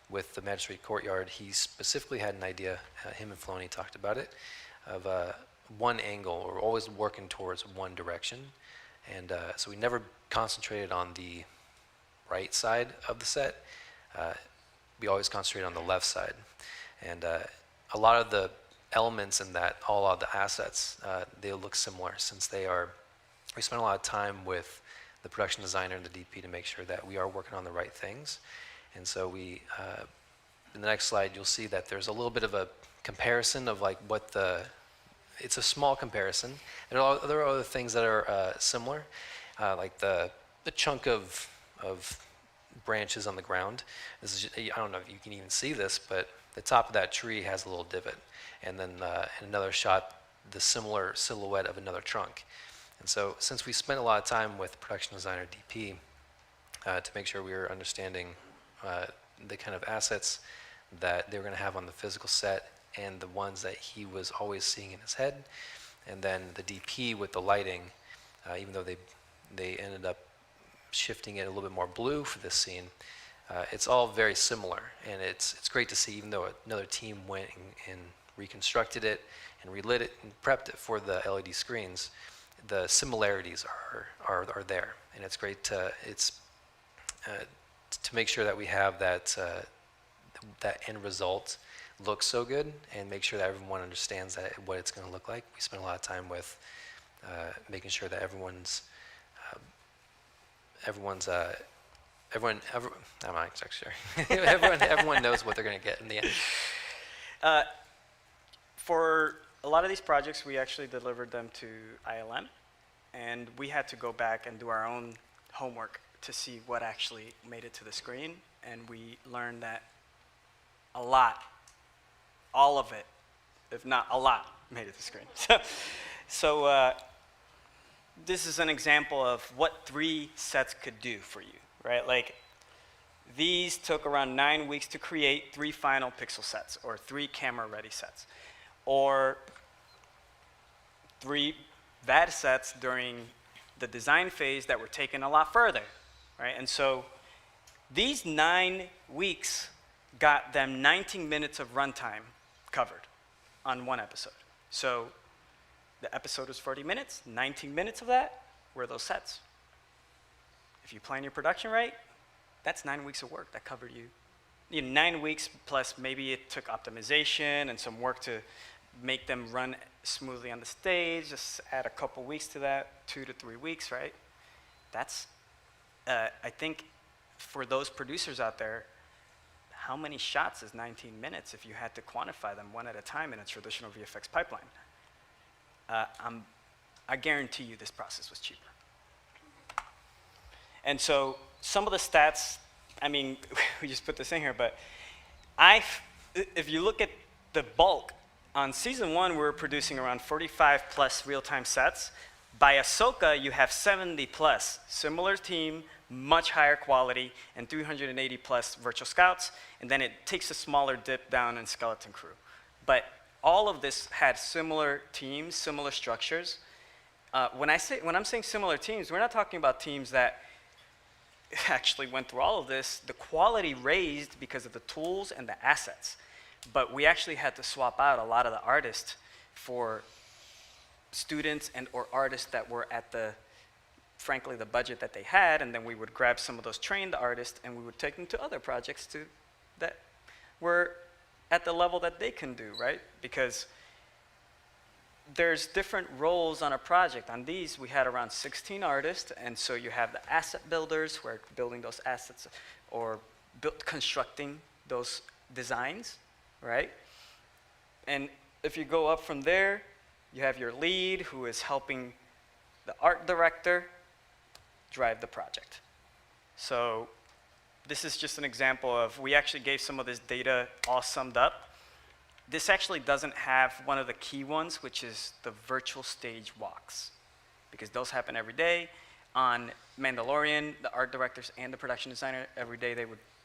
with the Magistrate Courtyard, he specifically had an idea, him and Filoni talked about it, of one angle, or always working towards one direction. And so we never concentrated on the right side of the set. We always concentrated on the left side. And a lot of the elements in that, all of the assets, they look similar since we spent a lot of time with the production designer and the DP to make sure that we are working on the right things. And so we, in the next slide, you'll see that there's a little bit of a comparison of like it's a small there are other things that are similar, like the chunk of branches on the ground. This is I don't know if you can even see this, but the top of that tree has a little divot. And then in another shot, the similar silhouette of another trunk. And so since we spent a lot of time with production designer DP to make sure we were understanding the kind of assets that they were going to have on the physical set and the ones that he was always seeing in his head, and then the DP with the lighting, even though they ended up shifting it a little bit more blue for this scene, it's all very similar. And it's great to see, even though another team went and reconstructed it and relit it and prepped it for the LED screens, the similarities are there. And it's great to make sure that we have that end result look so good, and make sure that everyone understands what it's going to look like. We spent a lot of time with making sure that everyone knows what they're going to get in the end. For a lot of these projects, we actually delivered them to ILM, and we had to go back and do our own homework to see what actually made it to the screen, and we learned that a lot, all of it, if not a lot, made it to the screen. So this is an example of what 3 sets could do for you, right? Like, these took around 9 weeks to create 3 final pixel sets, or 3 camera-ready sets, or 3 VAD sets during the design phase that were taken a lot further, right? And so these 9 weeks got them 19 minutes of runtime covered on one episode. So the episode was 40 minutes, 19 minutes of that were those sets. If you plan your production right, that's 9 weeks of work that covered you. 9 weeks plus maybe it took optimization and some work to make them run smoothly on the stage, just add a couple weeks to that, 2 to 3 weeks, right? That's, I think for those producers out there, how many shots is 19 minutes if you had to quantify them one at a time in a traditional VFX pipeline? I guarantee you this process was cheaper. And so some of the stats, I mean, we just put this in here, but if you look at the bulk, on season 1, we were producing around 45 plus real-time sets. By Ahsoka, you have 70 plus, similar team, much higher quality, and 380 plus virtual scouts, and then it takes a smaller dip down in skeleton crew. But all of this had similar teams, similar structures. When I'm saying similar teams, we're not talking about teams that actually went through all of this. The quality raised because of the tools and the assets. But we actually had to swap out a lot of the artists for students and or artists that were at frankly, the budget that they had, and then we would grab some of those trained artists and we would take them to other projects that were at the level that they can do, right? Because there's different roles on a project. On these, we had around 16 artists, and so you have the asset builders who are building those assets or constructing those designs, right? And if you go up from there, you have your lead who is helping the art director drive the project. So this is just an example of, we actually gave some of this data all summed up. This actually doesn't have one of the key ones, which is the virtual stage walks, because those happen every day. On Mandalorian, the art directors and the production designer,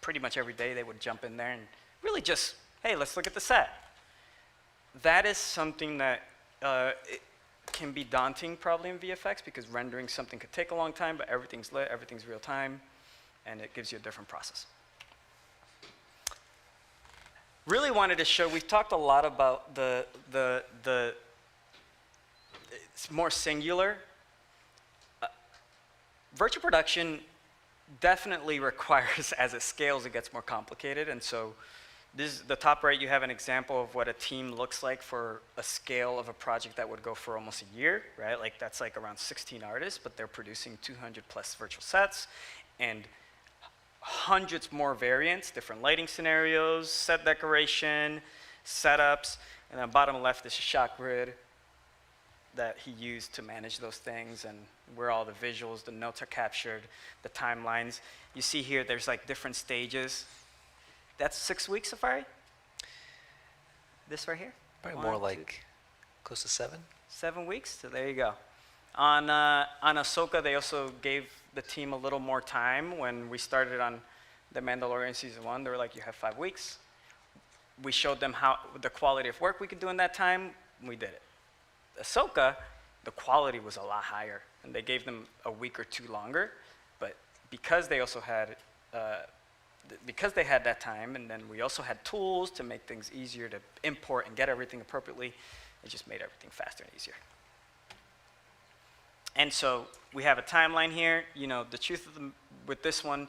pretty much every day they would jump in there and really just, hey, let's look at the set. That is something that it can be daunting probably in VFX, because rendering something could take a long time, but everything's lit, everything's real time, and it gives you a different process. Really wanted to show, we've talked a lot about it's more singular. Virtual production definitely requires, as it scales, it gets more complicated, and so this, the top right, you have an example of what a team looks like for a scale of a project that would go for almost a year, right? Like that's like around 16 artists, but they're producing 200 plus virtual sets and hundreds more variants, different lighting scenarios, set decoration, setups, and then bottom left is a shot grid that he used to manage those things and where all the visuals, the notes are captured, the timelines. You see here, there's like different stages. That's 6 weeks, Safari? This right here? Probably more like close to 7. 7 weeks, so there you go. On Ahsoka, they also gave the team a little more time. When we started on The Mandalorian Season 1, they were like, you have 5 weeks. We showed them how the quality of work we could do in that time, we did it. Ahsoka, the quality was a lot higher, and they gave them a week or 2 longer, but because they also had because they had that time, and then we also had tools to make things easier to import and get everything appropriately, it just made everything faster and easier. And so we have a timeline here. You know, the truth of with this one,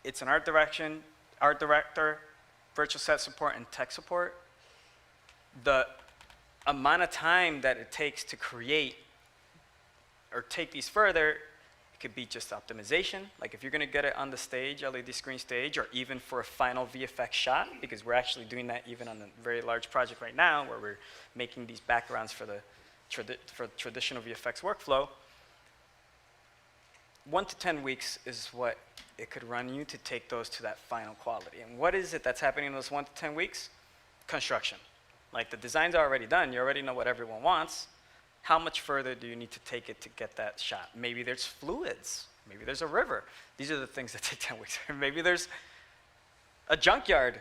it's an art director, virtual set support, and tech support. The amount of time that it takes to create or take these further, could be just optimization, like if you're going to get it on the stage, LED screen stage, or even for a final VFX shot, because we're actually doing that even on a very large project right now where we're making these backgrounds for the traditional VFX workflow. 1 to 10 weeks is what it could run you to take those to that final quality. And what is it that's happening in those 1 to 10 weeks? Construction. Like the design's are already done, you already know what everyone wants. How much further do you need to take it to get that shot? Maybe there's fluids. Maybe there's a river. These are the things that take 10 weeks. Maybe there's a junkyard,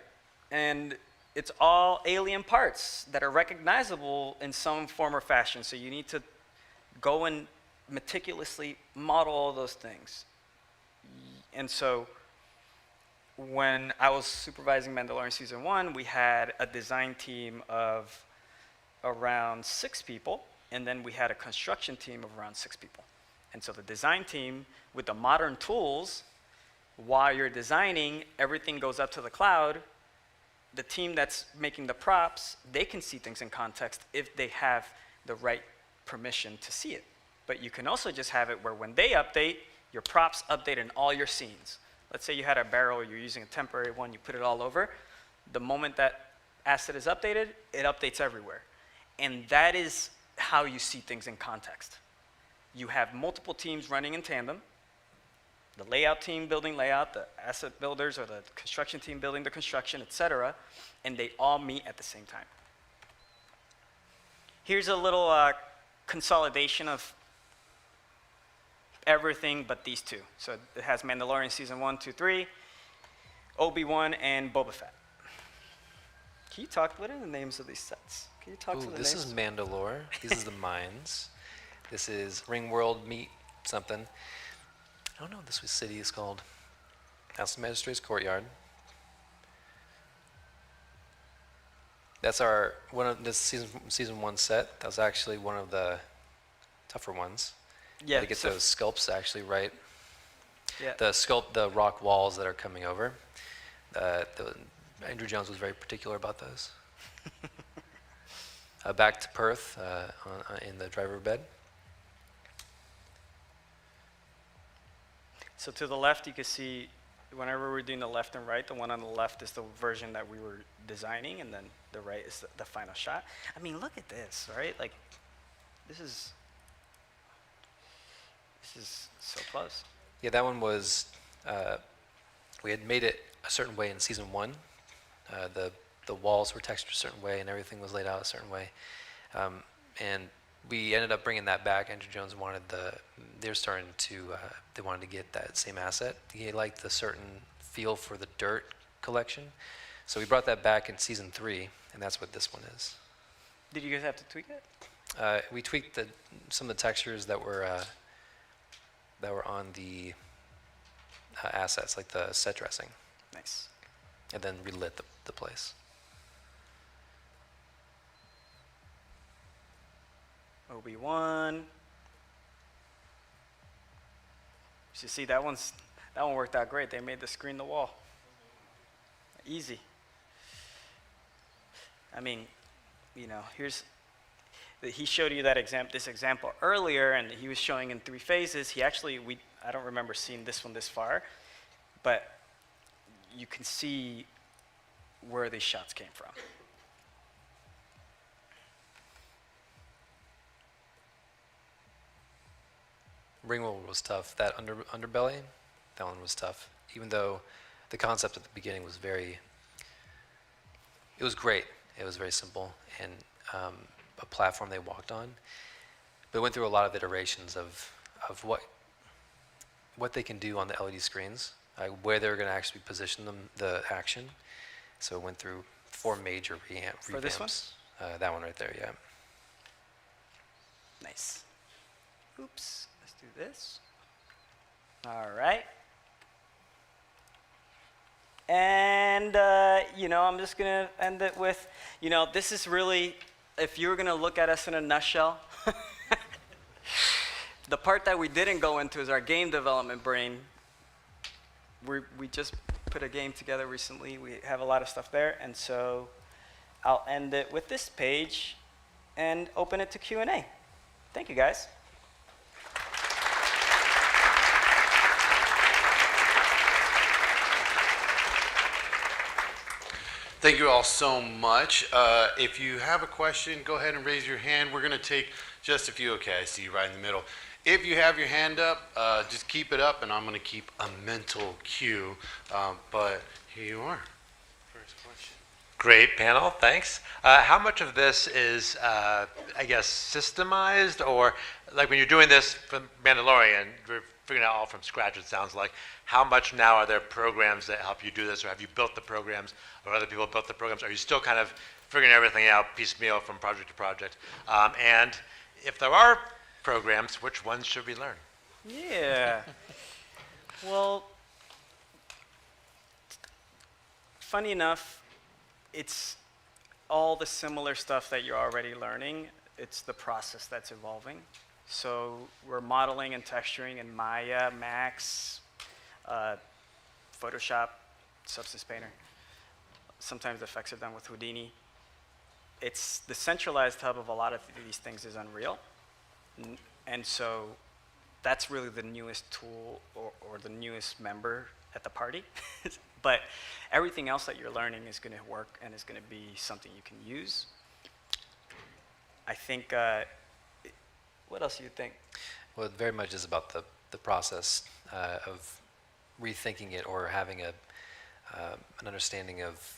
and it's all alien parts that are recognizable in some form or fashion. So you need to go and meticulously model all those things. And so when I was supervising Mandalorian Season 1, we had a design team of around 6 people. And then we had a construction team of around 6 people. And so the design team, with the modern tools, while you're designing, everything goes up to the cloud. The team that's making the props, they can see things in context if they have the right permission to see it. But you can also just have it where when they update, your props update in all your scenes. Let's say you had a barrel, you're using a temporary one, you put it all over. The moment that asset is updated, it updates everywhere. And that is how you see things in context. You have multiple teams running in tandem, the layout team building layout, the asset builders or the construction team building the construction, etc., and they all meet at the same time. Here's a little consolidation of everything but these two. So it has Mandalorian Season 1, 2, 3, Obi-Wan, and Boba Fett. Can you talk, what are the names of these sets? Can you talk to the This names? is Mandalore. These is the mines. This is Ringworld Meat something. I don't know what this city is called. That's the Magistrate's Courtyard. That's our one of this season 1 set. That was actually one of the tougher ones. Yeah, to get so- those sculpts actually right. Yeah. The rock walls that are coming over. Andrew Jones was very particular about those. Back to Perth in the driver bed. So to the left, you can see whenever we're doing the left and right, the one on the left is the version that we were designing, and then the right is the final shot. I mean, look at this, right? Like, this is so close. Yeah, that one was, we had made it a certain way in season 1. The walls were textured a certain way and everything was laid out a certain way. And we ended up bringing that back. Andrew Jones wanted they're starting to, they wanted to get that same asset. He liked the certain feel for the dirt collection. So we brought that back in season 3, and that's what this one is. Did you guys have to tweak it? We tweaked some of the textures that were on the assets, like the set dressing, Nice. and then relit the place. Obi-Wan. You see, that one worked out great. They made the screen the wall. Easy. I mean, you know, he showed you this example earlier, and he was showing in 3 phases. He actually, I don't remember seeing this one this far, but you can see where these shots came from. Ringworld was tough. That underbelly, that one was tough. Even though the concept at the beginning was it was great. It was very simple and a platform they walked on. But it went through a lot of iterations of what they can do on the LED screens, where they're going to actually position the action. So it went through 4 major revamps. For this one? That one right there, yeah. Nice. Oops, let's do this. All right. And, I'm just going to end it with, this is really, if you were going to look at us in a nutshell, the part that we didn't go into is our game development brain. We just put a game together recently. We have a lot of stuff there. And so I'll end it with this page and open it to Q&A. Thank you, guys. Thank you all so much. If you have a question, go ahead and raise your hand. We're going to take just a few. Okay, I see you right in the middle. If you have your hand up, just keep it up, and I'm going to keep a mental cue. But here you are. First question. Great panel, thanks. How much of this is, I guess, systemized, or like when you're doing this for Mandalorian, we're figuring it out all from scratch, it sounds like. How much now are there programs that help you do this, or have you built the programs, or other people built the programs? Are you still kind of figuring everything out piecemeal from project to project? And if there are programs, which ones should we learn? Yeah. Well, funny enough, it's all the similar stuff that you're already learning. It's the process that's evolving. So we're modeling and texturing in Maya, Max, Photoshop, Substance Painter. Sometimes the effects are done with Houdini. It's the centralized hub of a lot of these things is Unreal. And so that's really the newest tool or the newest member at the party. But everything else that you're learning is going to work and is going to be something you can use. I think, what else do you think? Well, it very much is about the process of rethinking it or having an understanding of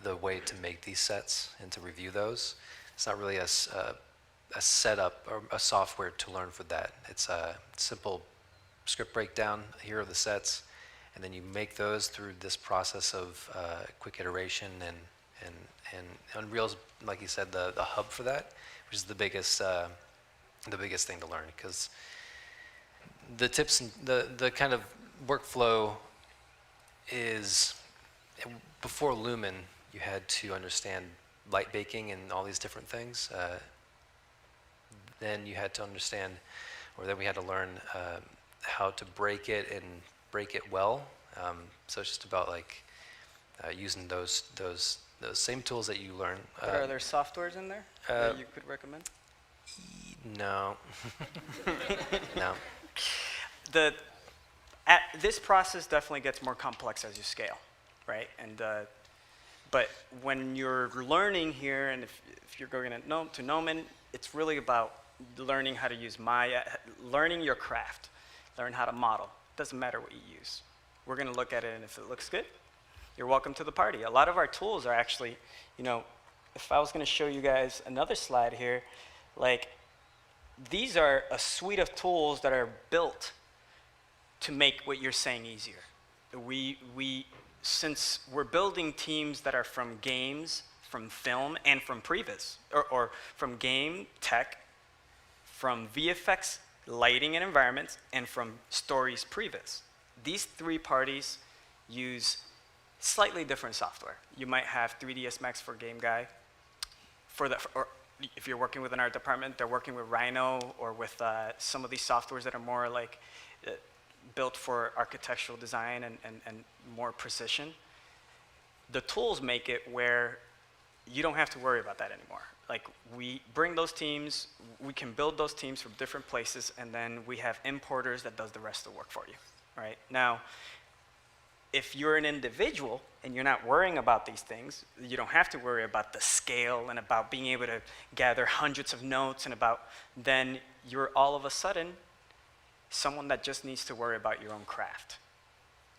the way to make these sets and to review those. It's not really a setup or a software to learn for that. It's a simple script breakdown, here are the sets, and then you make those through this process of quick iteration, and Unreal's, like you said, the hub for that, which is the biggest thing to learn, because the tips and the kind of workflow is, before Lumen, you had to understand light baking and all these different things. Then you had to understand, or then we had to learn how to break it and break it well. So it's just about like using those same tools that you learn. But are there softwares in there that you could recommend? No. No. This process definitely gets more complex as you scale, right? And but when you're learning here, and if you're going to Gnomon, it's really about learning how to use Maya, learning your craft, learn how to model. Doesn't matter what you use. We're going to look at it, and if it looks good, you're welcome to the party. A lot of our tools are actually, if I was going to show you guys another slide here, like these are a suite of tools that are built to make what you're saying easier. Since we're building teams that are from games, from film, and from previs, or from game, tech, from VFX, lighting and environments, and from stories, previs. These three parties use slightly different software. You might have 3ds Max for Game Guy. Or if you're working with an art department, they're working with Rhino or with some of these softwares that are more like built for architectural design and more precision. The tools make it where you don't have to worry about that anymore. Like, we bring those teams, we can build those teams from different places, and then we have importers that does the rest of the work for you, right? Now, if you're an individual and you're not worrying about these things, you don't have to worry about the scale and about being able to gather hundreds of notes then you're all of a sudden someone that just needs to worry about your own craft.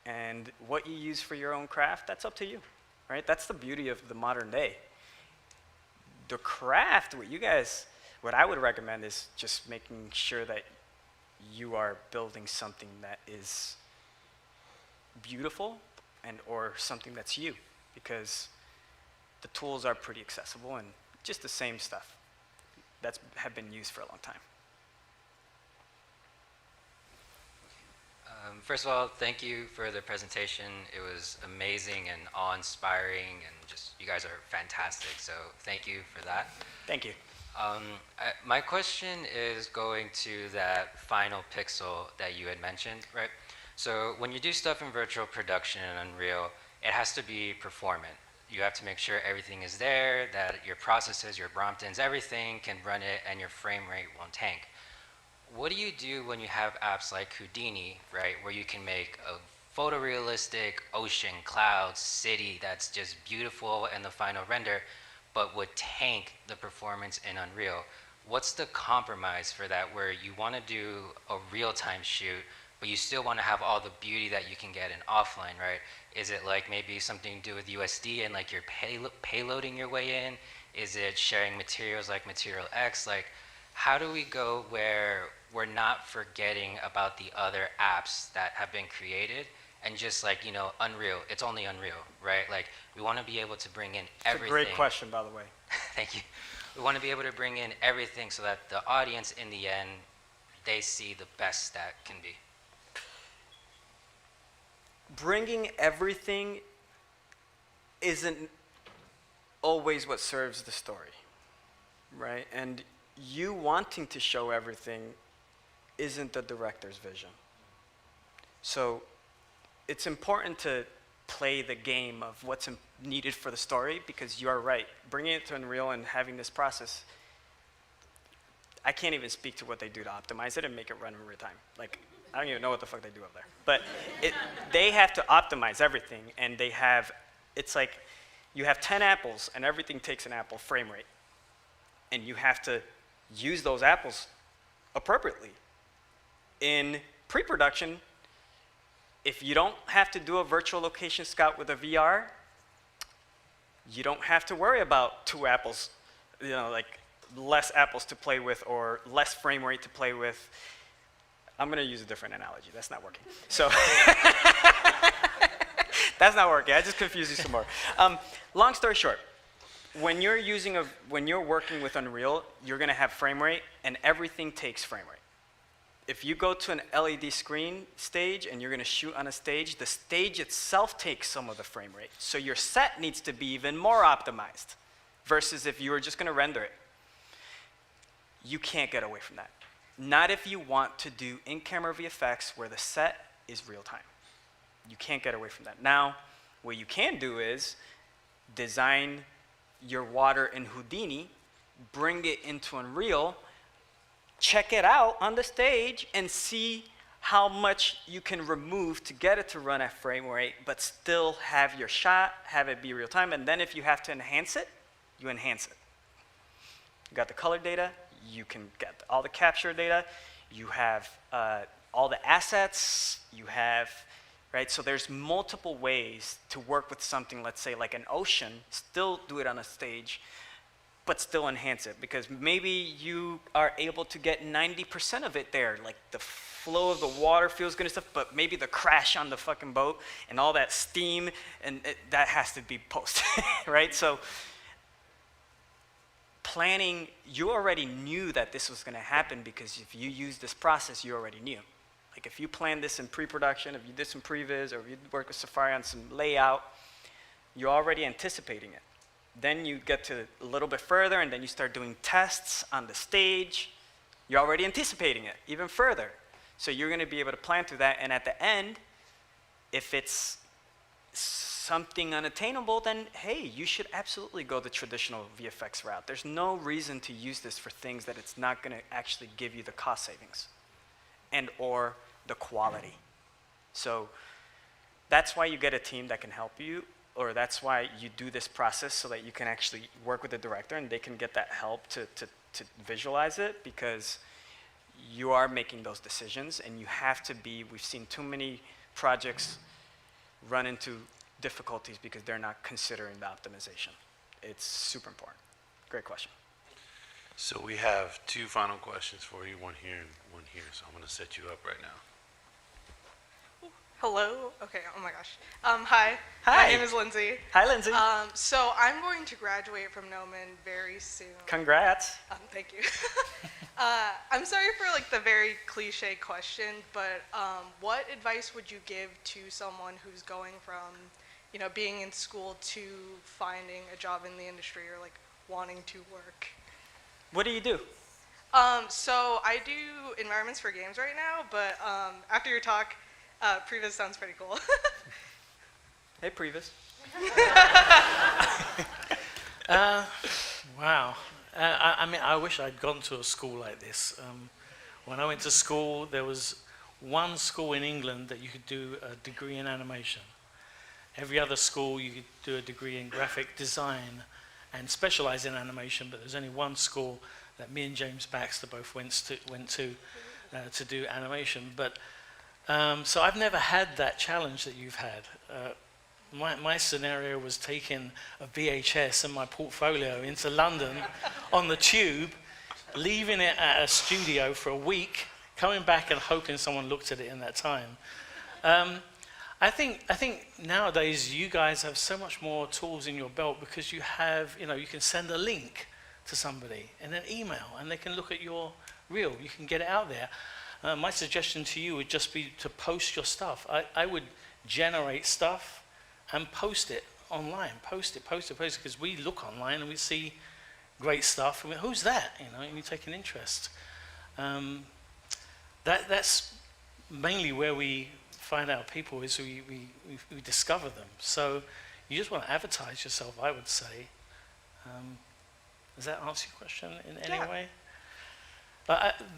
And what you use for your own craft, that's up to you, right? That's the beauty of the modern day. The craft, what I would recommend is just making sure that you are building something that is beautiful or something that's you, because the tools are pretty accessible and just the same stuff that's have been used for a long time. First of all, thank you for the presentation. It was amazing and awe-inspiring, and just, you guys are fantastic, so thank you for that. Thank you. My question is going to that final pixel that you had mentioned, right? So when you do stuff in virtual production and Unreal, it has to be performant. You have to make sure everything is there, that your processes, your Bromptons, everything can run it, and your frame rate won't tank. What do you do when you have apps like Houdini, right, where you can make a photorealistic ocean, clouds, city that's just beautiful in the final render, but would tank the performance in Unreal? What's the compromise for that, where you want to do a real-time shoot, but you still want to have all the beauty that you can get in offline, right? Is it like maybe something to do with USD and like you're payloading your way in? Is it sharing materials like Material X? Like, how do we go where we're not forgetting about the other apps that have been created and just like, Unreal, it's only Unreal, right? Like, we want to be able to bring in everything. It's a great question, by the way. Thank you. We want to be able to bring in everything so that the audience, in the end, they see the best that can be. Bringing everything isn't always what serves the story, right? And you wanting to show everything isn't the director's vision. So it's important to play the game of what's needed for the story, because you are right. Bringing it to Unreal and having this process, I can't even speak to what they do to optimize it and make it run in real time. Like, I don't even know what the fuck they do up there. But they have to optimize everything, and it's like you have 10 apples, and everything takes an apple frame rate. And you have to use those apples appropriately. In pre-production, if you don't have to do a virtual location scout with a VR, you don't have to worry about 2 apples, like less apples to play with or less frame rate to play with. I'm going to use a different analogy. That's not working. So that's not working. I just confused you some more. Long story short, when you're working with Unreal, you're going to have frame rate, and everything takes frame rate. If you go to an LED screen stage and you're going to shoot on a stage, the stage itself takes some of the frame rate. So your set needs to be even more optimized versus if you were just going to render it. You can't get away from that. Not if you want to do in-camera VFX where the set is real time. You can't get away from that. Now, what you can do is design your water in Houdini, bring it into Unreal, check it out on the stage, and see how much you can remove to get it to run at frame rate, but still have your shot, have it be real time, and then if you have to enhance it, you enhance it. You got the color data, you can get all the capture data, you have all the assets, you have, right? So there's multiple ways to work with something, let's say like an ocean, still do it on a stage, but still enhance it, because maybe you are able to get 90% of it there, like the flow of the water feels good and stuff, but maybe the crash on the fucking boat and all that steam, and that has to be posted, right? So planning, you already knew that this was going to happen, because if you use this process, you already knew. Like if you planned this in pre-production, if you did some previs, or if you work with Safari on some layout, you're already anticipating it. Then you get to a little bit further, and then you start doing tests on the stage. You're already anticipating it even further. So you're going to be able to plan through that, and at the end, if it's something unattainable, then hey, you should absolutely go the traditional VFX route. There's no reason to use this for things that it's not going to actually give you the cost savings and or the quality. So that's why you get a team that can help you, or that's why you do this process, so that you can actually work with the director and they can get that help to visualize it, because you are making those decisions, and you have to be, we've seen too many projects run into difficulties because they're not considering the optimization. It's super important. Great question. So we have two final questions for you, one here and one here. So I'm going to set you up right now. Hello? Okay, oh my gosh. Hi. Hi. My name is Lindsay. Hi, Lindsay. So I'm going to graduate from Gnomon very soon. Congrats. Thank you. I'm sorry for like the very cliche question, but what advice would you give to someone who's going from, you know, being in school to finding a job in the industry, or like wanting to work? What do you do? So I do environments for games right now, but after your talk, Previs sounds pretty cool. Hey, Previs. Wow. I mean, I wish I'd gone to a school like this. When I went to school, there was one school in England that you could do a degree in animation. Every other school, you could do a degree in graphic design and specialize in animation, but there's only one school that me and James Baxter both went to do animation. But so I've never had that challenge that you've had. My scenario was taking a VHS and my portfolio into London on the tube, leaving it at a studio for a week, coming back and hoping someone looked at it in that time. I think nowadays you guys have so much more tools in your belt, because you have, you know, you can send a link to somebody and an email, and they can look at your reel. You can get it out there. My suggestion to you would just be to post your stuff. I would generate stuff and post it online. Post it, because we look online and we see great stuff. I mean, who's that? You know, and you take an interest. That's mainly where we find out people, is we discover them. So you just want to advertise yourself, I would say. Does that answer your question in any way?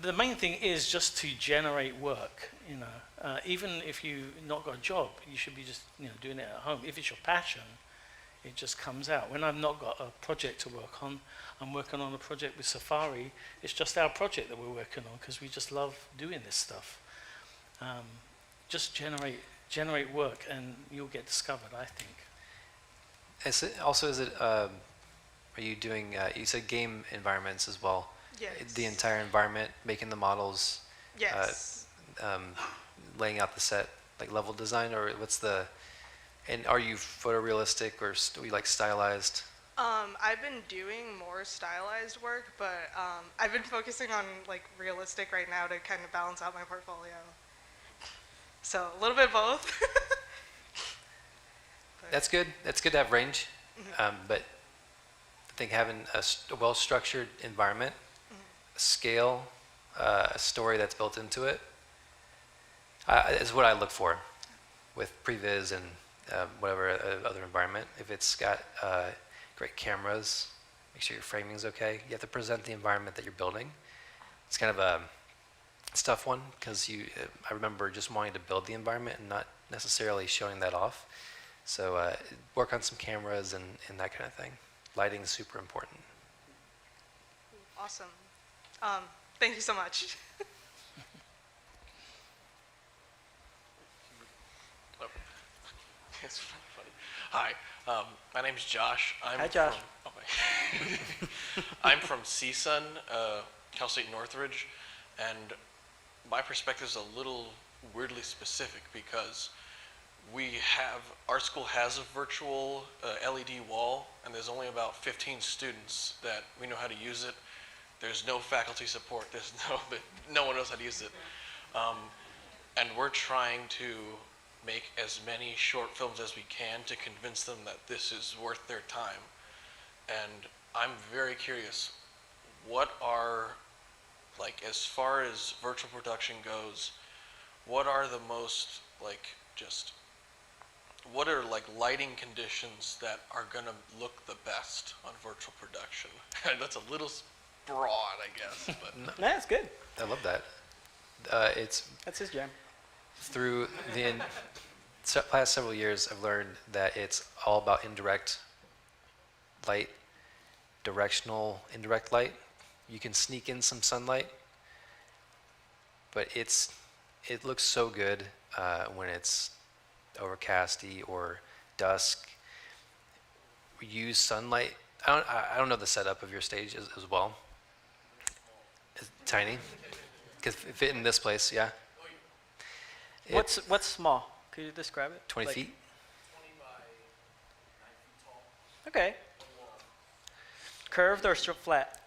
The main thing is just to generate work, you know. Even if you've not got a job, you should be just, you know, doing it at home. If it's your passion, it just comes out. When I've not got a project to work on, I'm working on a project with Safari. It's just our project that we're working on, because we just love doing this stuff. Just generate work, and you'll get discovered, I think. Are you doing, you said game environments as well? Yes. The entire environment, making the models, Yes. laying out the set, like level design, or what's the? And are you photorealistic or you like stylized? I've been doing more stylized work, but I've been focusing on like realistic right now to kind of balance out my portfolio. So a little bit both. That's good. That's good to have range, but I think having a well-structured environment, a scale, a story that's built into it, is what I look for with previs and whatever other environment. If it's got great cameras, make sure your framing's okay. You have to present the environment that you're building. It's kind of a tough one because I remember just wanting to build the environment and not necessarily showing that off. So work on some cameras and that kind of thing. Lighting is super important. Awesome. Thank you so much. It's funny. Hi, my name's Josh. Hi, Josh. I'm from CSUN, Cal State Northridge, and my perspective is a little weirdly specific because our school has a virtual LED wall, and there's only about 15 students that we know how to use it. There's no faculty support. No one knows how to use it. And we're trying to make as many short films as we can to convince them that this is worth their time. And I'm very curious, what are, like, as far as virtual production goes, what are the most, like, what are, like, lighting conditions that are gonna look the best on virtual production? That's a little broad, I guess, but. No, that's good. I love that. That's his jam. Through the past several years, I've learned that it's all about indirect light, directional indirect light. You can sneak in some sunlight, but it looks so good when it's overcasty or dusk. We use sunlight. I don't know the setup of your stage as well. It's tiny. Could fit in this place, yeah. What's small? Could you describe it? 20 Like- feet? 20 by 9 feet tall. Okay. Curved or flat?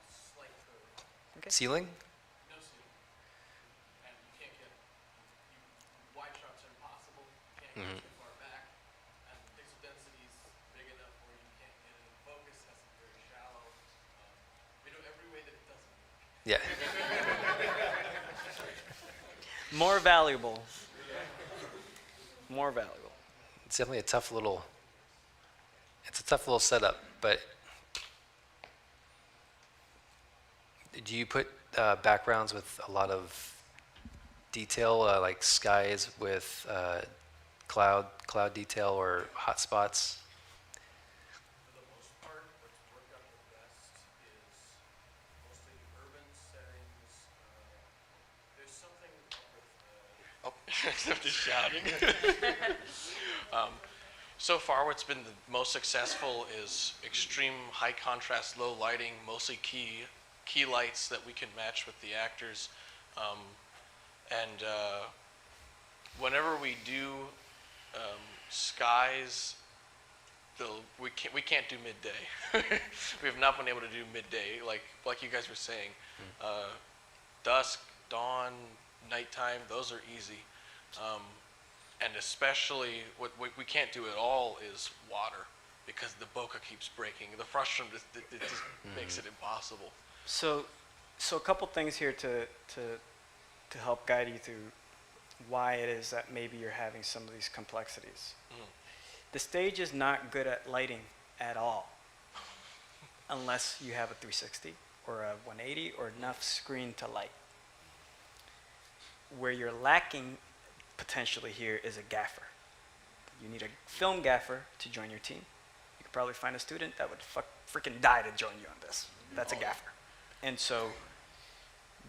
Slight curve. Okay. Ceiling? No ceiling. And you can't get, wide shots are impossible. You can't get too far back. And the pixel density is big enough where you can't get it in focus, has to be very shallow. We know every way that it doesn't work. Yeah. More valuable. More valuable. It's definitely a tough little setup, but do you put backgrounds with a lot of detail, like skies with cloud detail or hot spots? For the most part, what's worked out the best is mostly urban settings. There's something up with, I'm just shouting. So far, what's been the most successful is extreme high contrast, low lighting, mostly key lights that we can match with the actors. Whenever we do skies, we can't do midday. We have not been able to do midday, like you guys were saying. Dusk, dawn, nighttime, those are easy. And especially, what we can't do at all is water, because the bokeh keeps breaking. The frustrum just makes it impossible. So a couple things here to help guide you through why it is that maybe you're having some of these complexities. The stage is not good at lighting at all, unless you have a 360 or a 180 or enough screen to light. Where you're lacking potentially here is a gaffer. You need a film gaffer to join your team. You could probably find a student that would freaking die to join you on this. That's a gaffer. And so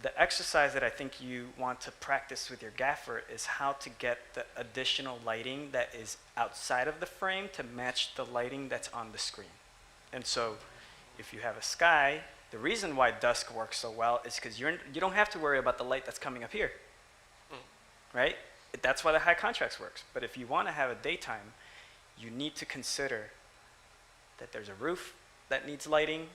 the exercise that I think you want to practice with your gaffer is how to get the additional lighting that is outside of the frame to match the lighting that's on the screen. And so if you have a sky The reason why dusk works so well is because you don't have to worry about the light that's coming up here, right? That's why the high contrast works. But if you want to have a daytime, you need to consider that there's a roof that needs lighting,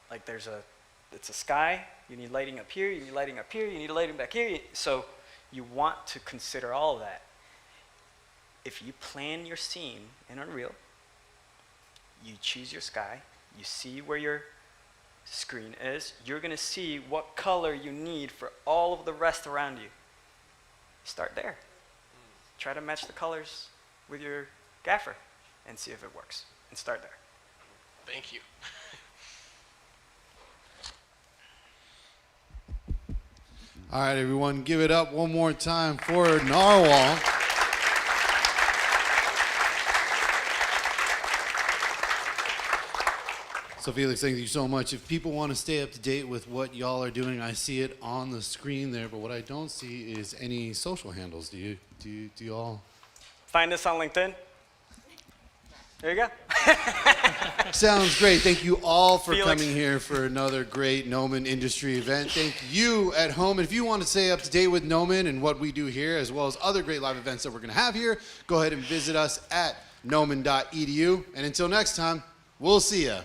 like it's a sky, you need lighting up here, you need lighting up here, you need lighting back here. So you want to consider all of that. If you plan your scene in Unreal, you choose your sky, you see where your screen is, you're going to see what color you need for all of the rest around you. Start there. Try to match the colors with your gaffer and see if it works. And start there. Thank you. All right, everyone, give it up one more time for Narwhal. So Felix, thank you so much. If people want to stay up to date with what y'all are doing, I see it on the screen there, but what I don't see is any social handles. Do y'all? Find us on LinkedIn. There you go. Sounds great. Thank you all for Felix. coming here for another great Gnomon industry event. Thank you at home. And if you want to stay up to date with Gnomon and what we do here, as well as other great live events that we're going to have here, go ahead and visit us at gnomon.edu. And until next time, we'll see ya.